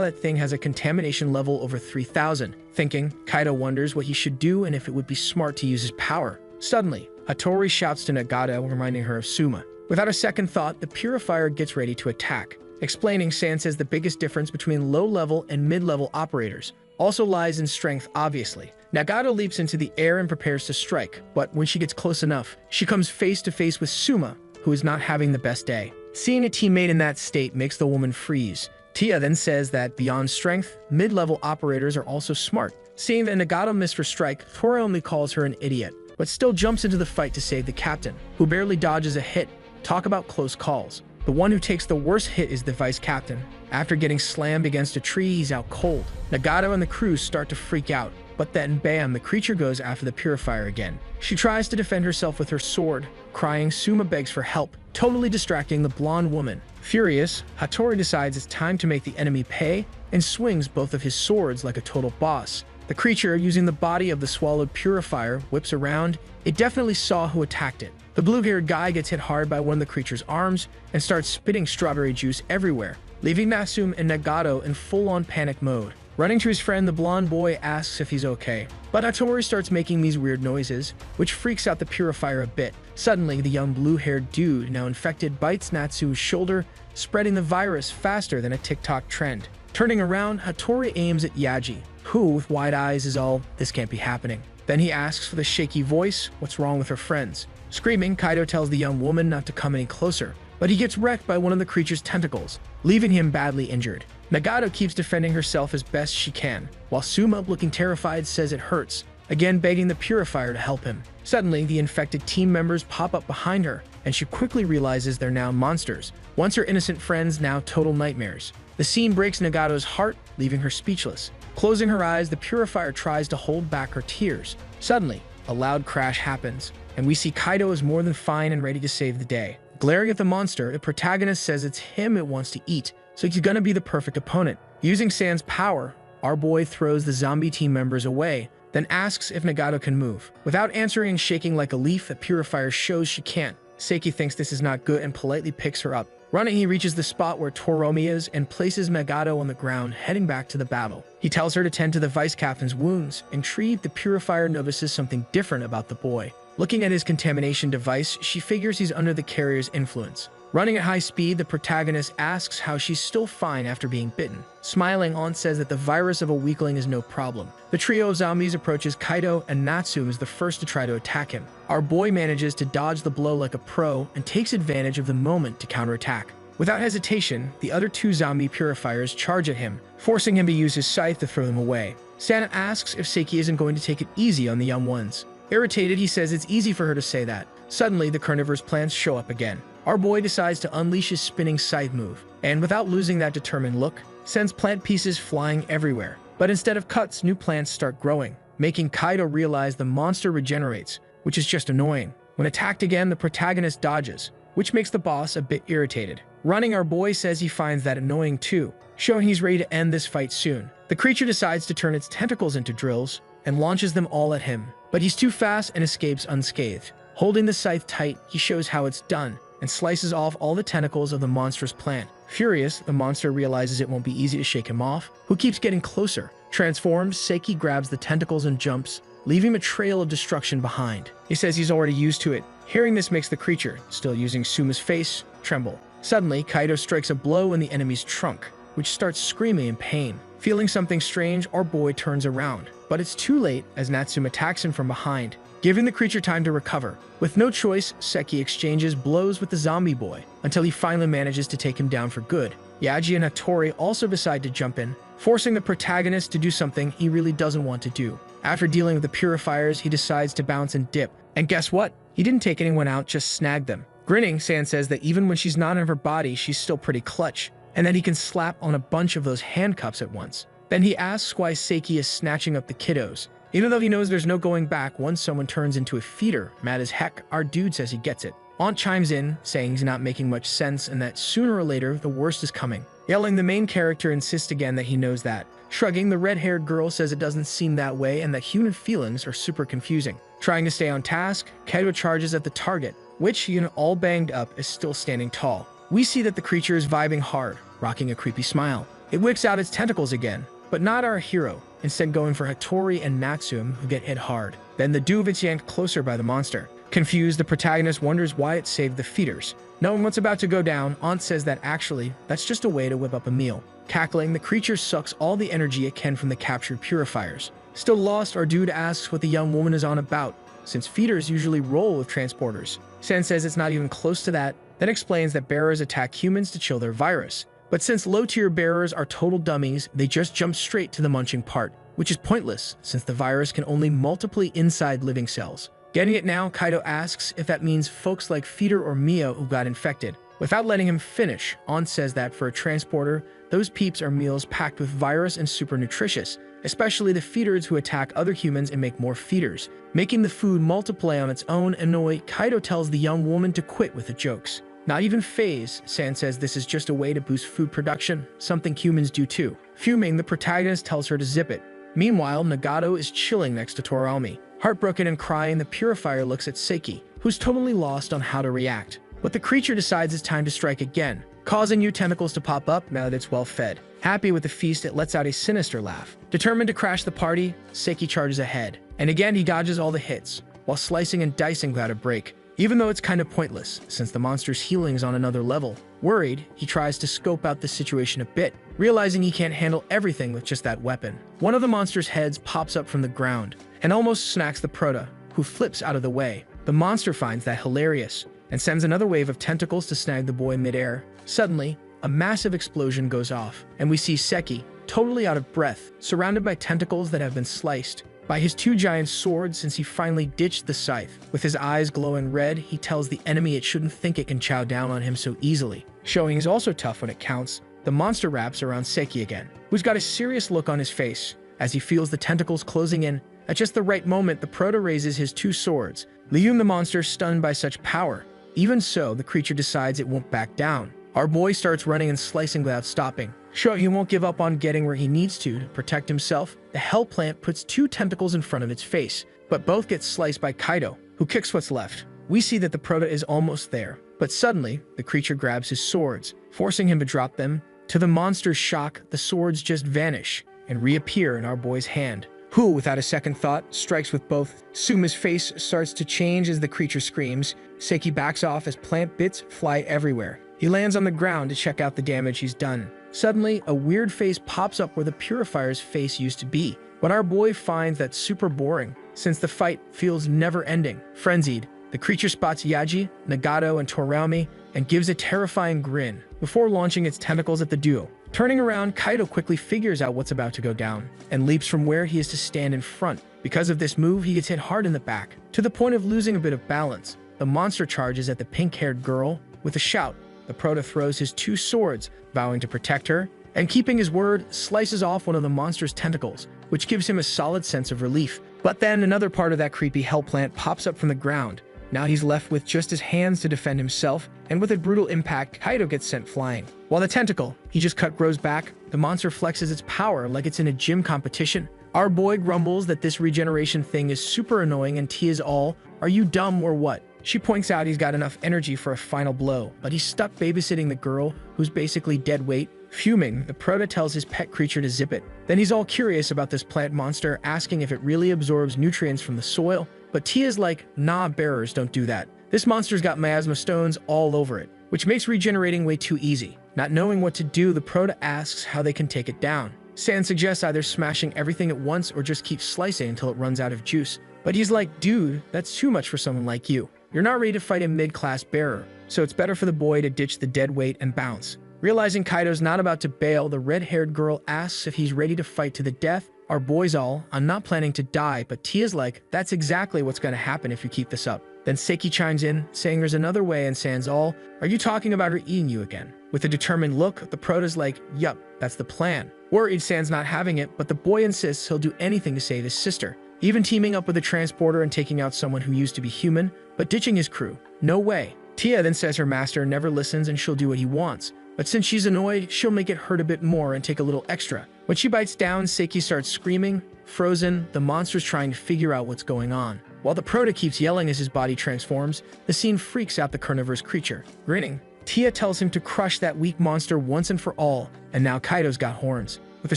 A: that thing has a contamination level over 3000. Thinking, Kaido wonders what he should do and if it would be smart to use his power. Suddenly, Hattori shouts to Nagato, reminding her of Suma. Without a second thought, the purifier gets ready to attack. Explaining, Sand says the biggest difference between low-level and mid-level operators also lies in strength, obviously. Nagato leaps into the air and prepares to strike, but when she gets close enough, she comes face to face with Suma, who is not having the best day. Seeing a teammate in that state makes the woman freeze. Tia then says that beyond strength, mid-level operators are also smart. Seeing that Nagato missed her strike, Tora only calls her an idiot, but still jumps into the fight to save the captain, who barely dodges a hit. Talk about close calls. The one who takes the worst hit is the vice captain. After getting slammed against a tree, he's out cold. Nagato and the crew start to freak out, but then bam, the creature goes after the purifier again. She tries to defend herself with her sword. Crying, Suma begs for help, totally distracting the blonde woman. Furious, Hattori decides it's time to make the enemy pay and swings both of his swords like a total boss. The creature, using the body of the swallowed purifier, whips around. It definitely saw who attacked it. The blue-haired guy gets hit hard by one of the creature's arms and starts spitting strawberry juice everywhere, leaving Natsume and Nagato in full-on panic mode. Running to his friend, the blonde boy asks if he's okay, but Hattori starts making these weird noises, which freaks out the purifier a bit. Suddenly, the young blue-haired dude, now infected, bites Natsume's shoulder, spreading the virus faster than a TikTok trend. Turning around, Hattori aims at Yaji, who, with wide eyes, is all, "This can't be happening." Then he asks with a shaky voice what's wrong with her friends. Screaming, Kaido tells the young woman not to come any closer, but he gets wrecked by one of the creature's tentacles, leaving him badly injured. Nagato keeps defending herself as best she can, while Suma, looking terrified, says it hurts, again begging the purifier to help him. Suddenly, the infected team members pop up behind her, and she quickly realizes they're now monsters, once her innocent friends now total nightmares. The scene breaks Nagato's heart, leaving her speechless. Closing her eyes, the purifier tries to hold back her tears. Suddenly, a loud crash happens, and we see Kaido is more than fine and ready to save the day. Glaring at the monster, the protagonist says it's him it wants to eat, so he's gonna be the perfect opponent. Using Sand's power, our boy throws the zombie team members away, then asks if Nagato can move. Without answering and shaking like a leaf, the purifier shows she can't. Seiki thinks this is not good and politely picks her up. Running, he reaches the spot where Toromi is and places Nagato on the ground, heading back to the battle. He tells her to tend to the vice captain's wounds. Intrigued, the purifier notices something different about the boy. Looking at his contamination device, she figures he's under the carrier's influence. Running at high speed, the protagonist asks how she's still fine after being bitten. Smiling, On says that the virus of a weakling is no problem. The trio of zombies approaches Kaido, and Natsume is the first to try to attack him. Our boy manages to dodge the blow like a pro and takes advantage of the moment to counterattack. Without hesitation, the other two zombie purifiers charge at him, forcing him to use his scythe to throw them away. Santa asks if Seiki isn't going to take it easy on the young ones. Irritated, he says it's easy for her to say that. Suddenly, the carnivorous plants show up again. Our boy decides to unleash his spinning scythe move, and without losing that determined look, sends plant pieces flying everywhere. But instead of cuts, new plants start growing, making Kaido realize the monster regenerates, which is just annoying. When attacked again, the protagonist dodges, which makes the boss a bit irritated. Running, our boy says he finds that annoying too, showing he's ready to end this fight soon. The creature decides to turn its tentacles into drills and launches them all at him, but he's too fast and escapes unscathed. Holding the scythe tight, he shows how it's done and slices off all the tentacles of the monstrous plant. Furious, the monster realizes it won't be easy to shake him off, who keeps getting closer. Transformed, Seiki grabs the tentacles and jumps, leaving a trail of destruction behind. He says he's already used to it. Hearing this makes the creature, still using Suma's face, tremble. Suddenly, Kaido strikes a blow in the enemy's trunk, which starts screaming in pain. Feeling something strange, our boy turns around, but it's too late as Natsume attacks him from behind, giving the creature time to recover. With no choice, Seiki exchanges blows with the zombie boy until he finally manages to take him down for good. Yaji and Hattori also decide to jump in, forcing the protagonist to do something he really doesn't want to do. After dealing with the purifiers, he decides to bounce and dip. And guess what? He didn't take anyone out, just snagged them. Grinning, San says that even when she's not in her body, she's still pretty clutch, and that he can slap on a bunch of those handcuffs at once. Then he asks why Seiki is snatching up the kiddos. Even though he knows there's no going back once someone turns into a feeder, mad as heck, our dude says he gets it. Aunt chimes in, saying he's not making much sense and that sooner or later the worst is coming. Yelling, the main character insists again that he knows that. Shrugging, the red-haired girl says it doesn't seem that way and that human feelings are super confusing. Trying to stay on task, Kaido charges at the target, which, even all banged up, is still standing tall. We see that the creature is vibing hard, rocking a creepy smile. It whips out its tentacles again, but not our hero, instead going for Hattori and Natsume, who get hit hard. Then the dude gets yanked closer by the monster. Confused, the protagonist wonders why it saved the feeders. Knowing what's about to go down, Aunt says that actually, that's just a way to whip up a meal. Cackling, the creature sucks all the energy it can from the captured purifiers. Still lost, our dude asks what the young woman is on about, since feeders usually roll with transporters. Sen says it's not even close to that, then explains that bearers attack humans to chill their virus. But since low-tier bearers are total dummies, they just jump straight to the munching part, which is pointless, since the virus can only multiply inside living cells. Getting it now, Kaido asks if that means folks like Feeder or Mio who got infected. Without letting him finish, Aunt says that for a transporter, those peeps are meals packed with virus and super nutritious, especially the feeders who attack other humans and make more feeders. Making the food multiply on its own annoy, Kaido tells the young woman to quit with the jokes. Not even phased, San says this is just a way to boost food production, something humans do too. Fuming, the protagonist tells her to zip it. Meanwhile, Nagato is chilling next to Toralmi. Heartbroken and crying, the purifier looks at Seiki, who's totally lost on how to react. But the creature decides it's time to strike again, causing new tentacles to pop up now that it's well fed. Happy with the feast, it lets out a sinister laugh. Determined to crash the party, Seiki charges ahead. And again, he dodges all the hits, while slicing and dicing without a break. Even though it's kind of pointless, since the monster's healing is on another level. Worried, he tries to scope out the situation a bit, realizing he can't handle everything with just that weapon. One of the monster's heads pops up from the ground, and almost smacks the Prota, who flips out of the way. The monster finds that hilarious, and sends another wave of tentacles to snag the boy midair. Suddenly, a massive explosion goes off, and we see Seki, totally out of breath, surrounded by tentacles that have been sliced by his two giant swords since he finally ditched the scythe. With his eyes glowing red, he tells the enemy it shouldn't think it can chow down on him so easily. Showing he's also tough when it counts, the monster wraps around Seki again, who's got a serious look on his face as he feels the tentacles closing in. At just the right moment, the Prota raises his two swords, leaving the monster stunned by such power. Even so, the creature decides it won't back down. Our boy starts running and slicing without stopping. Sure, he won't give up on getting where he needs to protect himself. The Hell Plant puts two tentacles in front of its face, but both get sliced by Kaido, who kicks what's left. We see that the Prota is almost there, but suddenly, the creature grabs his swords, forcing him to drop them. To the monster's shock, the swords just vanish and reappear in our boy's hand, who, without a second thought, strikes with both. Suma's face starts to change as the creature screams. Seki backs off as plant bits fly everywhere. He lands on the ground to check out the damage he's done. Suddenly, a weird face pops up where the purifier's face used to be, but our boy finds that super boring, since the fight feels never-ending. Frenzied, the creature spots Yaji, Nagato, and Toralmi, and gives a terrifying grin, before launching its tentacles at the duo. Turning around, Kaido quickly figures out what's about to go down, and leaps from where he is to stand in front. Because of this move, he gets hit hard in the back, to the point of losing a bit of balance. The monster charges at the pink-haired girl. With a shout, the Prota throws his two swords, vowing to protect her, and keeping his word, slices off one of the monster's tentacles, which gives him a solid sense of relief. But then another part of that creepy hell plant pops up from the ground. Now he's left with just his hands to defend himself, and with a brutal impact, Kaido gets sent flying. While the tentacle he just cut grows back, the monster flexes its power like it's in a gym competition. Our boy grumbles that this regeneration thing is super annoying, and T is all, "Are you dumb or what?" She points out he's got enough energy for a final blow, but he's stuck babysitting the girl, who's basically dead weight. Fuming, the Prota tells his pet creature to zip it. Then he's all curious about this plant monster, asking if it really absorbs nutrients from the soil. But Tia's like, nah, bearers don't do that. This monster's got miasma stones all over it, which makes regenerating way too easy. Not knowing what to do, the Prota asks how they can take it down. San suggests either smashing everything at once or just keep slicing until it runs out of juice. But he's like, dude, that's too much for someone like you. You're not ready to fight a mid-class bearer, so it's better for the boy to ditch the dead weight and bounce. Realizing Kaido's not about to bail, the red-haired girl asks if he's ready to fight to the death. Our boy's all, I'm not planning to die, but Tia's like, that's exactly what's gonna happen if you keep this up. Then Seki chimes in, saying there's another way, and Sans all, are you talking about her eating you again? With a determined look, the prota's like, yup, that's the plan. Worried, Sans not having it, but the boy insists he'll do anything to save his sister, even teaming up with a transporter and taking out someone who used to be human, but ditching his crew. No way. Tia then says her master never listens and she'll do what he wants. But since she's annoyed, she'll make it hurt a bit more and take a little extra. When she bites down, Seki starts screaming. Frozen, the monster's trying to figure out what's going on. While the prota keeps yelling as his body transforms, the scene freaks out the carnivorous creature. Grinning, Tia tells him to crush that weak monster once and for all, and now Kaido's got horns. With a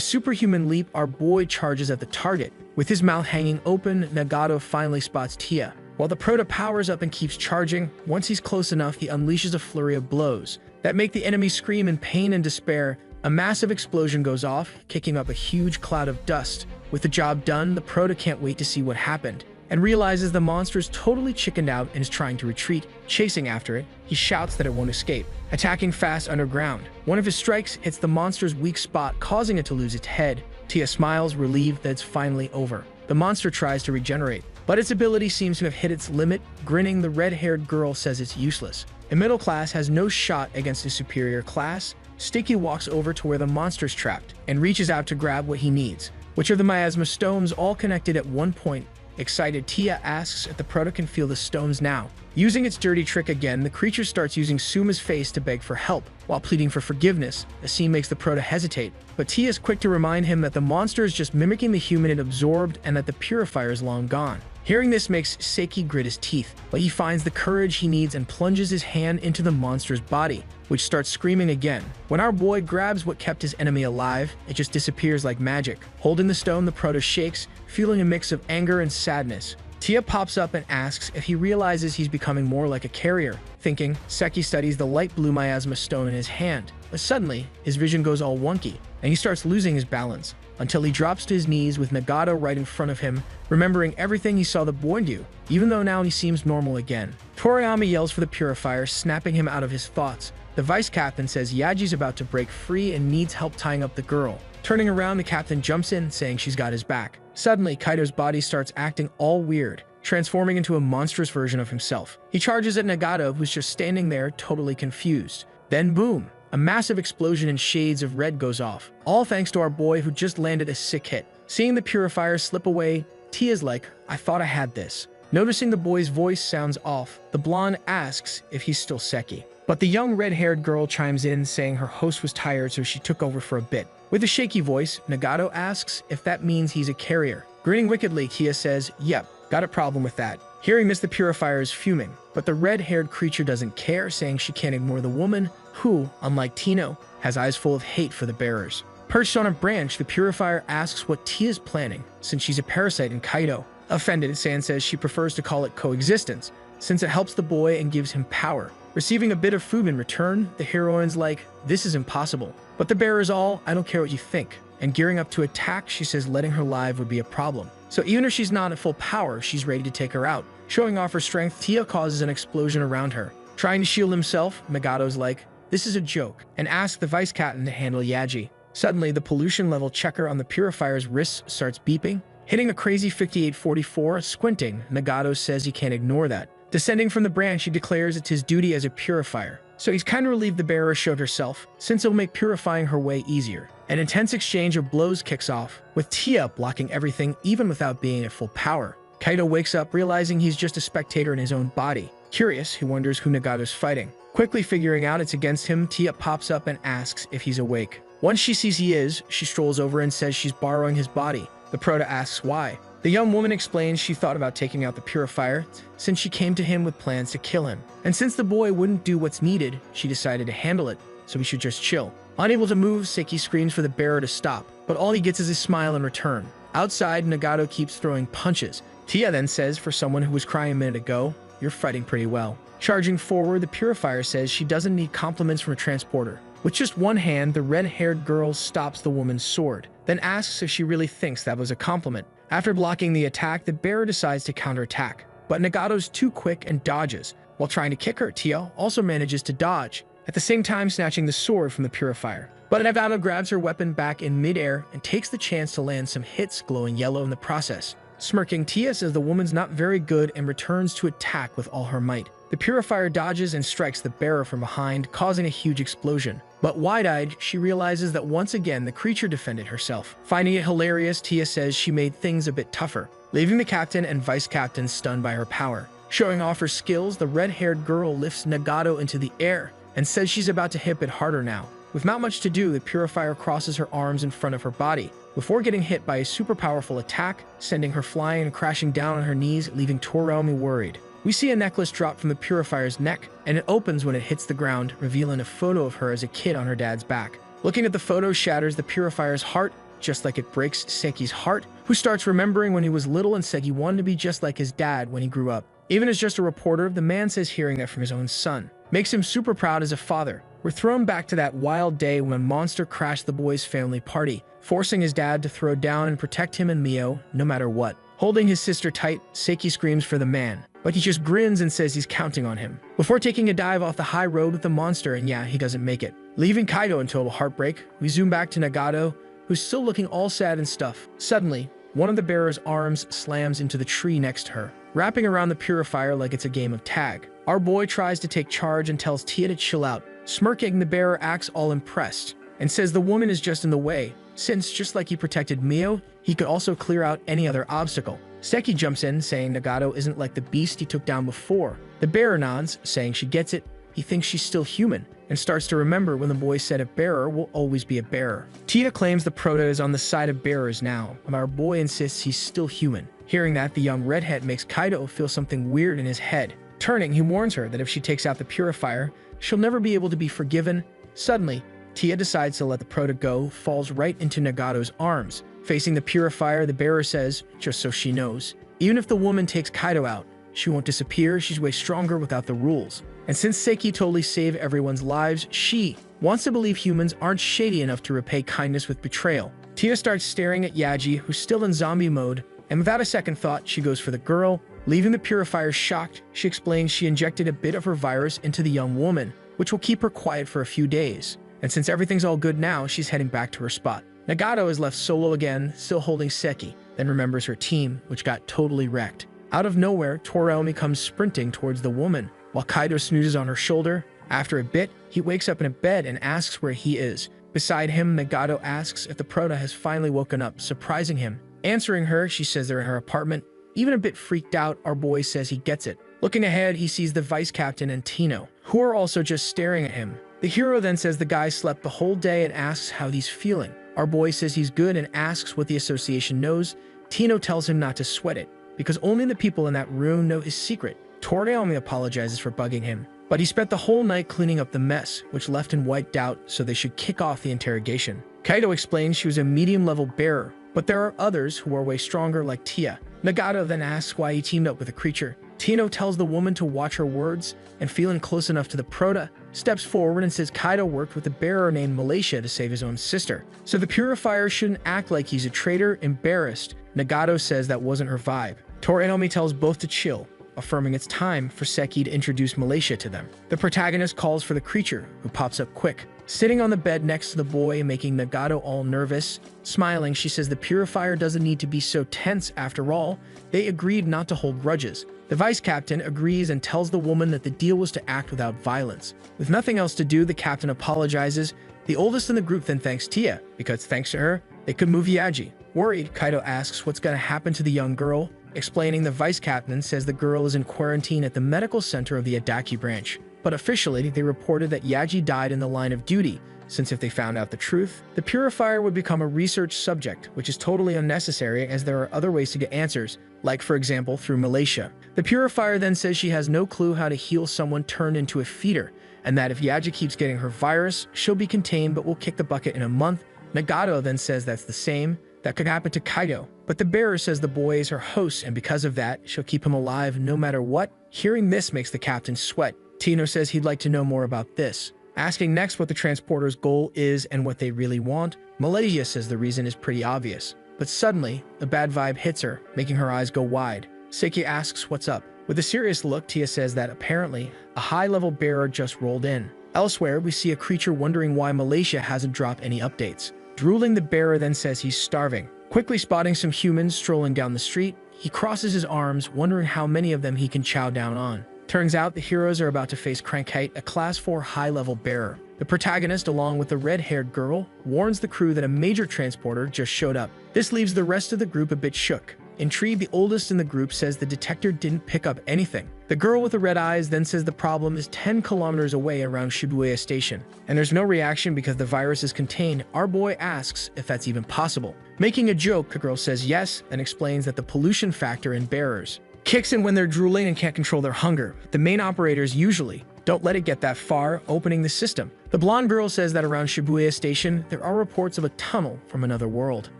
A: superhuman leap, our boy charges at the target. With his mouth hanging open, Nagato finally spots Tia. While the prota powers up and keeps charging, once he's close enough, he unleashes a flurry of blows that make the enemy scream in pain and despair. A massive explosion goes off, kicking up a huge cloud of dust. With the job done, the prota can't wait to see what happened, and realizes the monster's totally chickened out and is trying to retreat. Chasing after it, he shouts that it won't escape, attacking fast underground. One of his strikes hits the monster's weak spot, causing it to lose its head. Tia smiles, relieved that it's finally over. The monster tries to regenerate, but its ability seems to have hit its limit. Grinning, the red-haired girl says it's useless. A middle class has no shot against a superior class. Sticky walks over to where the monster's trapped and reaches out to grab what he needs, which are the miasma stones, all connected at one point. Excited, Tia asks if the prota can feel the stones now. Using its dirty trick again, the creature starts using Suma's face to beg for help, while pleading for forgiveness. The scene makes the prota hesitate, but Tia is quick to remind him that the monster is just mimicking the human it absorbed and that the purifier is long gone. Hearing this makes Seki grit his teeth, but he finds the courage he needs and plunges his hand into the monster's body, which starts screaming again. When our boy grabs what kept his enemy alive, it just disappears like magic. Holding the stone, the prota shakes, feeling a mix of anger and sadness. Tia pops up and asks if he realizes he's becoming more like a carrier. Thinking, Seki studies the light blue miasma stone in his hand, but suddenly, his vision goes all wonky, and he starts losing his balance, until he drops to his knees with Nagato right in front of him, remembering everything he saw the boy do, even though now he seems normal again. Toriyama yells for the purifier, snapping him out of his thoughts. The vice captain says Yaji's about to break free and needs help tying up the girl. Turning around, the captain jumps in, saying she's got his back. Suddenly, Kaido's body starts acting all weird, transforming into a monstrous version of himself. He charges at Nagato, who's just standing there, totally confused. Then boom! A massive explosion in shades of red goes off, all thanks to our boy who just landed a sick hit. Seeing the purifier slip away, Tia's like, I thought I had this. Noticing the boy's voice sounds off, the blonde asks if he's still Seki. But the young red-haired girl chimes in, saying her host was tired so she took over for a bit. With a shaky voice, Nagato asks if that means he's a carrier. Grinning wickedly, Tia says, yep, got a problem with that. Hearing this, the purifier is fuming, but the red-haired creature doesn't care, saying she can't ignore the woman who, unlike Tino, has eyes full of hate for the bearers. Perched on a branch, the purifier asks what Tia's planning, since she's a parasite in Kaido. Offended, San says she prefers to call it coexistence, since it helps the boy and gives him power. Receiving a bit of food in return, the heroine's like, this is impossible. But the bearer's all, I don't care what you think. And gearing up to attack, she says letting her live would be a problem. So even if she's not at full power, she's ready to take her out. Showing off her strength, Tia causes an explosion around her. Trying to shield himself, Nagato's like, this is a joke, and asks the vice captain to handle Yaji. Suddenly, the pollution level checker on the purifier's wrist starts beeping, hitting a crazy 5844. Squinting, Nagato says he can't ignore that. Descending from the branch, he declares it's his duty as a purifier. So he's kind of relieved the bearer showed herself, since it'll make purifying her way easier. An intense exchange of blows kicks off, with Tia blocking everything even without being at full power. Kaido wakes up, realizing he's just a spectator in his own body. Curious, he wonders who Nagato's fighting. Quickly figuring out it's against him, Tia pops up and asks if he's awake. Once she sees he is, she strolls over and says she's borrowing his body. The prota asks why. The young woman explains she thought about taking out the purifier, since she came to him with plans to kill him. And since the boy wouldn't do what's needed, she decided to handle it, so he should just chill. Unable to move, Seki screams for the bearer to stop, but all he gets is a smile in return. Outside, Nagato keeps throwing punches. Tia then says, for someone who was crying a minute ago, you're fighting pretty well. Charging forward, the purifier says she doesn't need compliments from a transporter. With just one hand, the red-haired girl stops the woman's sword, then asks if she really thinks that was a compliment. After blocking the attack, the bearer decides to counterattack, but Nagato's too quick and dodges. While trying to kick her, Tia also manages to dodge. at the same time snatching the sword from the purifier. But Nagado grabs her weapon back in midair and takes the chance to land some hits glowing yellow in the process. Smirking, Tia says the woman's not very good and returns to attack with all her might. The purifier dodges and strikes the bearer from behind, causing a huge explosion. But wide-eyed, she realizes that once again the creature defended herself. Finding it hilarious, Tia says she made things a bit tougher, leaving the captain and vice captain stunned by her power. Showing off her skills, the red-haired girl lifts Nagado into the air and says she's about to hit it harder now. With not much to do, the purifier crosses her arms in front of her body, before getting hit by a super powerful attack, sending her flying and crashing down on her knees, leaving Toromi worried. We see a necklace drop from the purifier's neck, and it opens when it hits the ground, revealing a photo of her as a kid on her dad's back. Looking at the photo shatters the purifier's heart, just like it breaks Seki's heart, who starts remembering when he was little and said he wanted to be just like his dad when he grew up. Even as just a reporter, the man says hearing that from his own son makes him super proud as a father. We're thrown back to that wild day when a monster crashed the boy's family party, forcing his dad to throw down and protect him and Mio, no matter what. Holding his sister tight, Seki screams for the man, but he just grins and says he's counting on him, before taking a dive off the high road with the monster, and yeah, he doesn't make it. Leaving Kaido in total heartbreak, we zoom back to Nagado, who's still looking all sad and stuff. Suddenly, one of the bearer's arms slams into the tree next to her, wrapping around the purifier like it's a game of tag. Our boy tries to take charge and tells Tia to chill out. Smirking, the bearer acts all impressed and says the woman is just in the way, since just like he protected Mio, he could also clear out any other obstacle. Seki jumps in, saying Nagado isn't like the beast he took down before. The bearer nods, saying she gets it. He thinks she's still human, and starts to remember when the boy said a bearer will always be a bearer. Tia claims the Proto is on the side of bearers now, and our boy insists he's still human. Hearing that, the young redhead makes Kaido feel something weird in his head. Turning, he warns her that if she takes out the purifier, she'll never be able to be forgiven. Suddenly, Tia decides to let the Proto go, falls right into Nagado's arms. Facing the purifier, the bearer says, just so she knows, even if the woman takes Kaido out, she won't disappear, she's way stronger without the rules. And since Seki totally saved everyone's lives, she wants to believe humans aren't shady enough to repay kindness with betrayal. Tia starts staring at Yaji, who's still in zombie mode, and without a second thought, she goes for the girl. Leaving the purifier shocked, she explains she injected a bit of her virus into the young woman, which will keep her quiet for a few days. And since everything's all good now, she's heading back to her spot. Nagado is left solo again, still holding Seki, then remembers her team, which got totally wrecked. Out of nowhere, Toromi comes sprinting towards the woman, while Kaido snoozes on her shoulder. After a bit, he wakes up in a bed and asks where he is. Beside him, Nagado asks if the Proto has finally woken up, surprising him. Answering her, she says they're in her apartment. Even a bit freaked out, our boy says he gets it. Looking ahead, he sees the vice captain and Tino, who are also just staring at him. The hero then says the guy slept the whole day and asks how he's feeling. Our boy says he's good and asks what the association knows. Tino tells him not to sweat it, because only the people in that room know his secret. Toromi apologizes for bugging him, but he spent the whole night cleaning up the mess, which left him wiped out, so they should kick off the interrogation. Kaido explains she was a medium-level bearer, but there are others who are way stronger like Tia. Nagado then asks why he teamed up with a creature. Tino tells the woman to watch her words, and feeling close enough to the Proto, steps forward and says Kaido worked with a bearer named Malaysia to save his own sister. So the purifier shouldn't act like he's a traitor. Embarrassed, Nagado says that wasn't her vibe. Toromi tells both to chill, affirming it's time for Seki to introduce Malaysia to them. The protagonist calls for the creature, who pops up quick, sitting on the bed next to the boy, making Nagado all nervous. Smiling, she says the purifier doesn't need to be so tense after all. They agreed not to hold grudges. The vice captain agrees and tells the woman that the deal was to act without violence. With nothing else to do, the captain apologizes. The oldest in the group then thanks Tia, because thanks to her, they could move Yaji. Worried, Kaido asks what's going to happen to the young girl. Explaining, the vice captain says the girl is in quarantine at the medical center of the Adaki branch. But officially, they reported that Yaji died in the line of duty, since if they found out the truth, the purifier would become a research subject, which is totally unnecessary as there are other ways to get answers, like for example through Malaysia. The purifier then says she has no clue how to heal someone turned into a feeder, and that if Yaji keeps getting her virus, she'll be contained but will kick the bucket in a month. Nagado then says that's the same that could happen to Kaido, but the bearer says the boy is her host, and because of that, she'll keep him alive no matter what. Hearing this makes the captain sweat. Tino says he'd like to know more about this. Asking next what the transporter's goal is and what they really want, Malaysia says the reason is pretty obvious. But suddenly, a bad vibe hits her, making her eyes go wide. Seki asks what's up. With a serious look, Tia says that apparently, a high-level bearer just rolled in. Elsewhere, we see a creature wondering why Malaysia hasn't dropped any updates. Drooling, the bearer then says he's starving. Quickly spotting some humans strolling down the street, he crosses his arms, wondering how many of them he can chow down on. Turns out the heroes are about to face Crankite, a Class 4 high-level bearer. The protagonist, along with the red-haired girl, warns the crew that a major transporter just showed up. This leaves the rest of the group a bit shook. Intrigued, the oldest in the group says the detector didn't pick up anything. The girl with the red eyes then says the problem is 10 kilometers away around Shibuya Station, and there's no reaction because the virus is contained. Our boy asks if that's even possible. Making a joke, the girl says yes and explains that the pollution factor in bearers kicks in when they're drooling and can't control their hunger. The main operators usually don't let it get that far, opening the system. The blonde girl says that around Shibuya Station, there are reports of a tunnel from another world.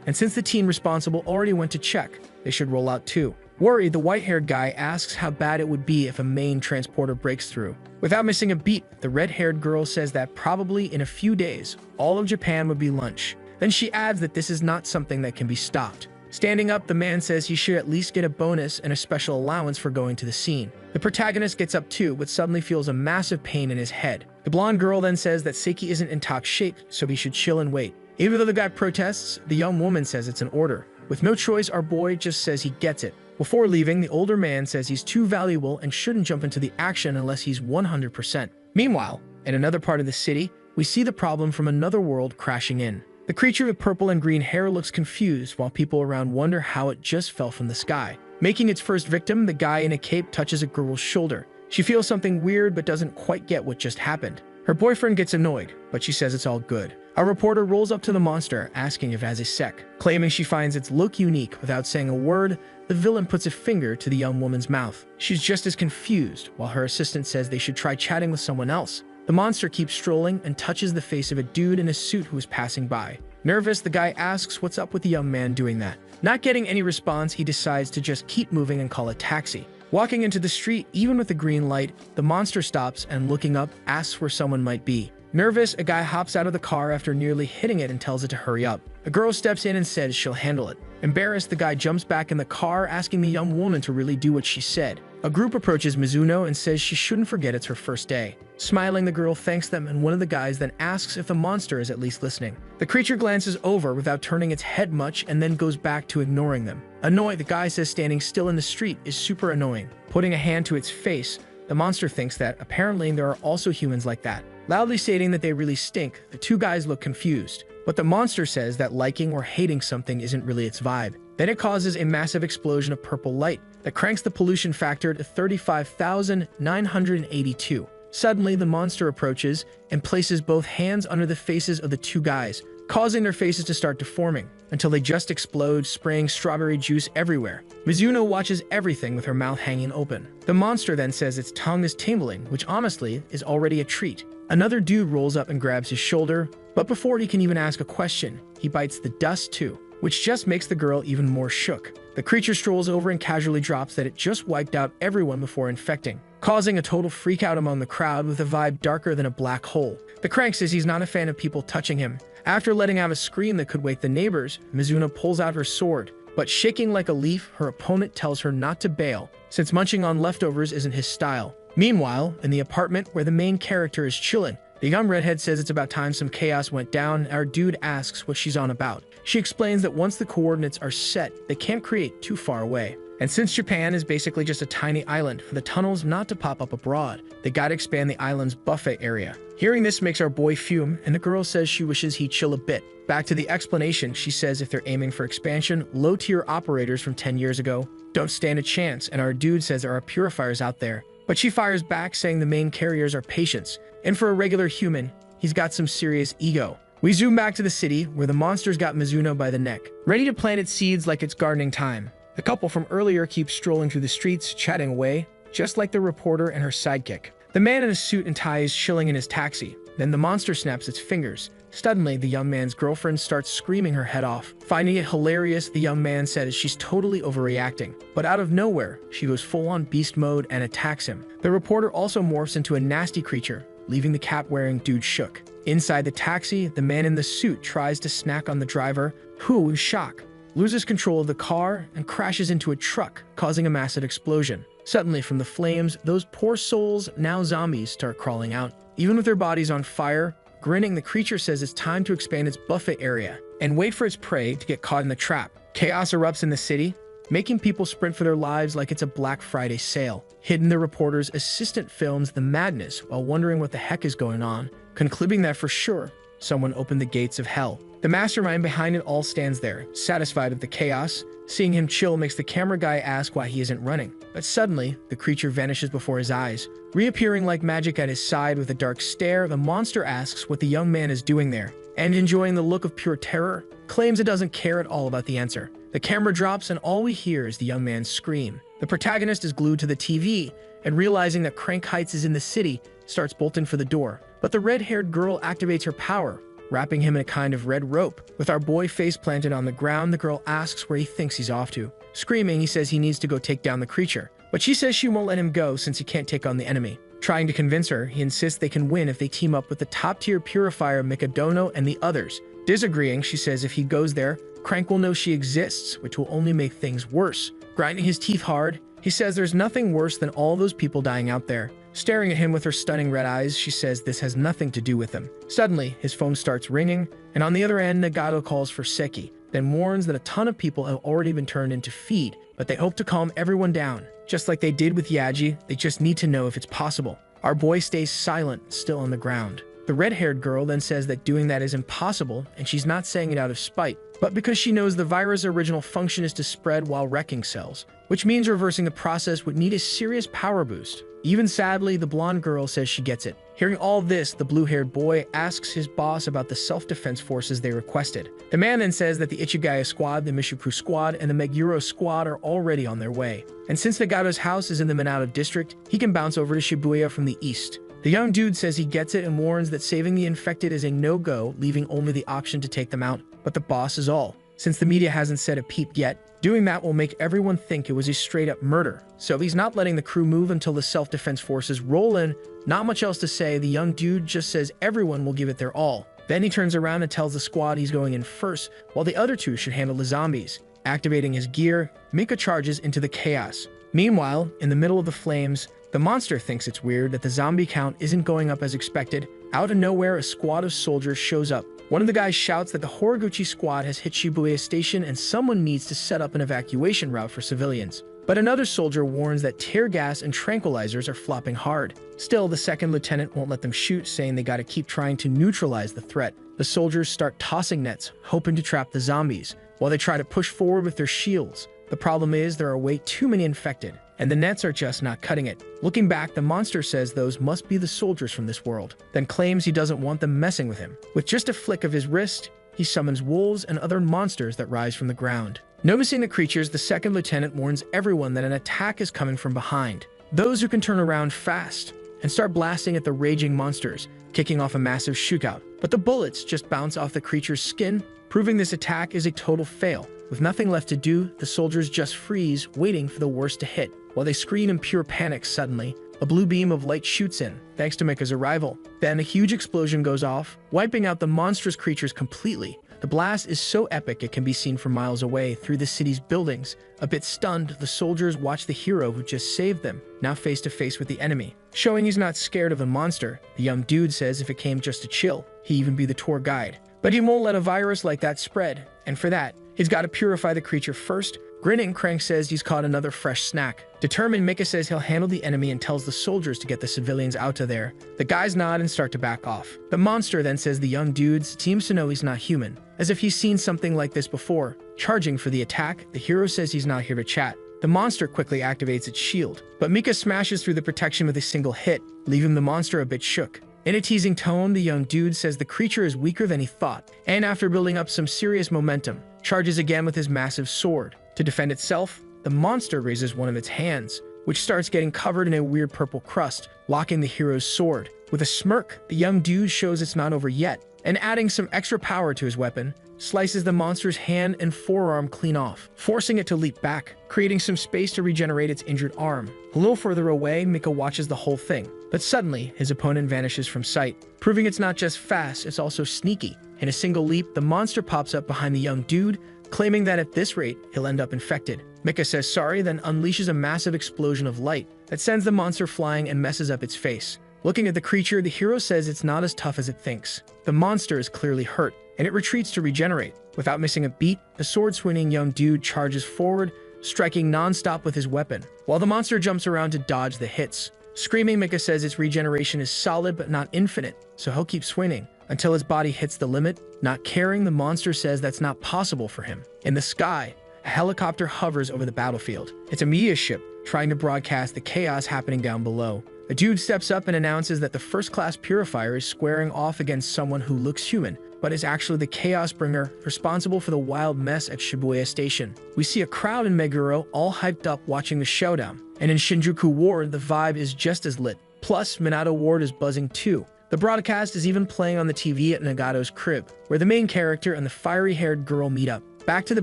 A: And since the team responsible already went to check, they should roll out too. Worried, the white-haired guy asks how bad it would be if a main transporter breaks through. Without missing a beat, the red-haired girl says that probably in a few days, all of Japan would be lunch. Then she adds that this is not something that can be stopped. Standing up, the man says he should at least get a bonus and a special allowance for going to the scene. The protagonist gets up too, but suddenly feels a massive pain in his head. The blonde girl then says that Seiki isn't in top shape, so he should chill and wait. Even though the guy protests, the young woman says it's an order. With no choice, our boy just says he gets it. Before leaving, the older man says he's too valuable and shouldn't jump into the action unless he's 100%. Meanwhile, in another part of the city, we see the problem from another world crashing in. The creature with purple and green hair looks confused while people around wonder how it just fell from the sky. Making its first victim, the guy in a cape touches a girl's shoulder. She feels something weird but doesn't quite get what just happened. Her boyfriend gets annoyed, but she says it's all good. A reporter rolls up to the monster, asking if it has a sec. Claiming she finds its look unique without saying a word, the villain puts a finger to the young woman's mouth. She's just as confused, while her assistant says they should try chatting with someone else. The monster keeps strolling and touches the face of a dude in a suit who is passing by. Nervous, the guy asks what's up with the young man doing that. Not getting any response, he decides to just keep moving and call a taxi. Walking into the street, even with the green light, the monster stops and, looking up, asks where someone might be. Nervous, a guy hops out of the car after nearly hitting it and tells it to hurry up. A girl steps in and says she'll handle it. Embarrassed, the guy jumps back in the car, asking the young woman to really do what she said. A group approaches Mizuno and says she shouldn't forget it's her first day. Smiling, the girl thanks them, and one of the guys then asks if the monster is at least listening. The creature glances over without turning its head much and then goes back to ignoring them. Annoyed, the guy says standing still in the street is super annoying. Putting a hand to its face, the monster thinks that apparently there are also humans like that. Loudly stating that they really stink, the two guys look confused. But the monster says that liking or hating something isn't really its vibe. Then it causes a massive explosion of purple light that cranks the pollution factor to 35,982. Suddenly, the monster approaches and places both hands under the faces of the two guys, causing their faces to start deforming until they just explode, spraying strawberry juice everywhere. Mizuno watches everything with her mouth hanging open. The monster then says its tongue is tingling, which honestly is already a treat. Another dude rolls up and grabs his shoulder, but before he can even ask a question, he bites the dust too, which just makes the girl even more shook. The creature strolls over and casually drops that it just wiped out everyone before infecting, causing a total freakout among the crowd with a vibe darker than a black hole. The crank says he's not a fan of people touching him. After letting out a scream that could wake the neighbors, Mizuno pulls out her sword, but shaking like a leaf, her opponent tells her not to bail, since munching on leftovers isn't his style. Meanwhile, in the apartment where the main character is chilling, the young redhead says it's about time some chaos went down, and our dude asks what she's on about. She explains that once the coordinates are set, they can't create too far away. And since Japan is basically just a tiny island, for the tunnels not to pop up abroad, they gotta expand the island's buffet area. Hearing this makes our boy fume, and the girl says she wishes he'd chill a bit. Back to the explanation, she says if they're aiming for expansion, low-tier operators from 10 years ago don't stand a chance, and our dude says there are purifiers out there. But she fires back, saying the main carriers are patients, and for a regular human, he's got some serious ego. We zoom back to the city, where the monster's got Mizuno by the neck, ready to plant its seeds like it's gardening time. The couple from earlier keeps strolling through the streets, chatting away, just like the reporter and her sidekick. The man in a suit and tie is chilling in his taxi. Then the monster snaps its fingers. Suddenly, the young man's girlfriend starts screaming her head off. Finding it hilarious, the young man says she's totally overreacting. But out of nowhere, she goes full-on beast mode and attacks him. The reporter also morphs into a nasty creature, leaving the cap-wearing dude shook. Inside the taxi, the man in the suit tries to snack on the driver, who, in shock, loses control of the car and crashes into a truck, causing a massive explosion. Suddenly, from the flames, those poor souls, now zombies, start crawling out. Even with their bodies on fire, grinning, the creature says it's time to expand its buffet area and wait for its prey to get caught in the trap. Chaos erupts in the city, making people sprint for their lives like it's a Black Friday sale. Hidden, the reporter's assistant films the madness while wondering what the heck is going on, concluding that for sure, someone opened the gates of hell. The mastermind behind it all stands there, satisfied with the chaos. Seeing him chill makes the camera guy ask why he isn't running. But suddenly, the creature vanishes before his eyes. Reappearing like magic at his side with a dark stare, the monster asks what the young man is doing there, and enjoying the look of pure terror, claims it doesn't care at all about the answer. The camera drops and all we hear is the young man scream. The protagonist is glued to the TV, and realizing that Crank Heights is in the city, starts bolting for the door. But the red-haired girl activates her power, wrapping him in a kind of red rope. With our boy face planted on the ground, the girl asks where he thinks he's off to. Screaming, he says he needs to go take down the creature, but she says she won't let him go since he can't take on the enemy. Trying to convince her, he insists they can win if they team up with the top-tier purifier Micadono and the others. Disagreeing, she says if he goes there, Crank will know she exists, which will only make things worse. Grinding his teeth hard, he says there's nothing worse than all those people dying out there. Staring at him with her stunning red eyes, she says this has nothing to do with them. Suddenly, his phone starts ringing, and on the other end, Nagato calls for Seki, then warns that a ton of people have already been turned into feed, but they hope to calm everyone down. Just like they did with Yaji, they just need to know if it's possible. Our boy stays silent, still on the ground. The red-haired girl then says that doing that is impossible, and she's not saying it out of spite, but because she knows the virus' original function is to spread while wrecking cells, which means reversing the process would need a serious power boost. Even sadly, the blonde girl says she gets it. Hearing all this, the blue-haired boy asks his boss about the self-defense forces they requested. The man then says that the Ichigaya squad, the Mishupru squad, and the Meguro squad are already on their way. And since Nagato's house is in the Minato district, he can bounce over to Shibuya from the east. The young dude says he gets it and warns that saving the infected is a no-go, leaving only the auction to take them out. But the boss is all. Since the media hasn't said a peep yet, doing that will make everyone think it was a straight-up murder. So he's not letting the crew move until the self-defense forces roll in. Not much else to say, the young dude just says everyone will give it their all. Then he turns around and tells the squad he's going in first, while the other two should handle the zombies. Activating his gear, Mika charges into the chaos. Meanwhile, in the middle of the flames, the monster thinks it's weird that the zombie count isn't going up as expected. Out of nowhere, a squad of soldiers shows up. One of the guys shouts that the Horiguchi squad has hit Shibuya Station and someone needs to set up an evacuation route for civilians. But another soldier warns that tear gas and tranquilizers are flopping hard. Still, the second lieutenant won't let them shoot, saying they gotta keep trying to neutralize the threat. The soldiers start tossing nets, hoping to trap the zombies, while they try to push forward with their shields. The problem is there are way too many infected, and the nets are just not cutting it. Looking back, the monster says those must be the soldiers from this world, then claims he doesn't want them messing with him. With just a flick of his wrist, he summons wolves and other monsters that rise from the ground. Noticing the creatures, the second lieutenant warns everyone that an attack is coming from behind. Those who can turn around fast and start blasting at the raging monsters, kicking off a massive shootout. But the bullets just bounce off the creature's skin, proving this attack is a total fail. With nothing left to do, the soldiers just freeze, waiting for the worst to hit. While they scream in pure panic, suddenly, a blue beam of light shoots in, thanks to Mika's arrival. Then a huge explosion goes off, wiping out the monstrous creatures completely. The blast is so epic it can be seen from miles away through the city's buildings. A bit stunned, the soldiers watch the hero who just saved them, now face to face with the enemy. Showing he's not scared of the monster, the young dude says if it came just to chill, he'd even be the tour guide. But he won't let a virus like that spread, and for that, he's got to purify the creature first. Grinning, Crank says he's caught another fresh snack. Determined, Mika says he'll handle the enemy and tells the soldiers to get the civilians out of there. The guys nod and start to back off. The monster then says the young dude seems to know he's not human, as if he's seen something like this before. Charging for the attack, the hero says he's not here to chat. The monster quickly activates its shield, but Mika smashes through the protection with a single hit, leaving the monster a bit shook. In a teasing tone, the young dude says the creature is weaker than he thought, and after building up some serious momentum, charges again with his massive sword. To defend itself, the monster raises one of its hands, which starts getting covered in a weird purple crust, locking the hero's sword. With a smirk, the young dude shows it's not over yet, and adding some extra power to his weapon, slices the monster's hand and forearm clean off, forcing it to leap back, creating some space to regenerate its injured arm. A little further away, Mika watches the whole thing, but suddenly, his opponent vanishes from sight, proving it's not just fast, it's also sneaky. In a single leap, the monster pops up behind the young dude, claiming that at this rate, he'll end up infected. Mika says sorry, then unleashes a massive explosion of light that sends the monster flying and messes up its face. Looking at the creature, the hero says it's not as tough as it thinks. The monster is clearly hurt, and it retreats to regenerate. Without missing a beat, the sword-swinging young dude charges forward, striking non-stop with his weapon, while the monster jumps around to dodge the hits. Screaming, Mika says its regeneration is solid but not infinite, so he'll keep swinging until his body hits the limit. Not caring, the monster says that's not possible for him. In the sky, a helicopter hovers over the battlefield. It's a media ship trying to broadcast the chaos happening down below. A dude steps up and announces that the first-class purifier is squaring off against someone who looks human, but is actually the chaos bringer responsible for the wild mess at Shibuya Station. We see a crowd in Meguro all hyped up watching the showdown, and in Shinjuku Ward, the vibe is just as lit. Plus, Minato Ward is buzzing too. The broadcast is even playing on the TV at Nagato's crib, where the main character and the fiery-haired girl meet up. Back to the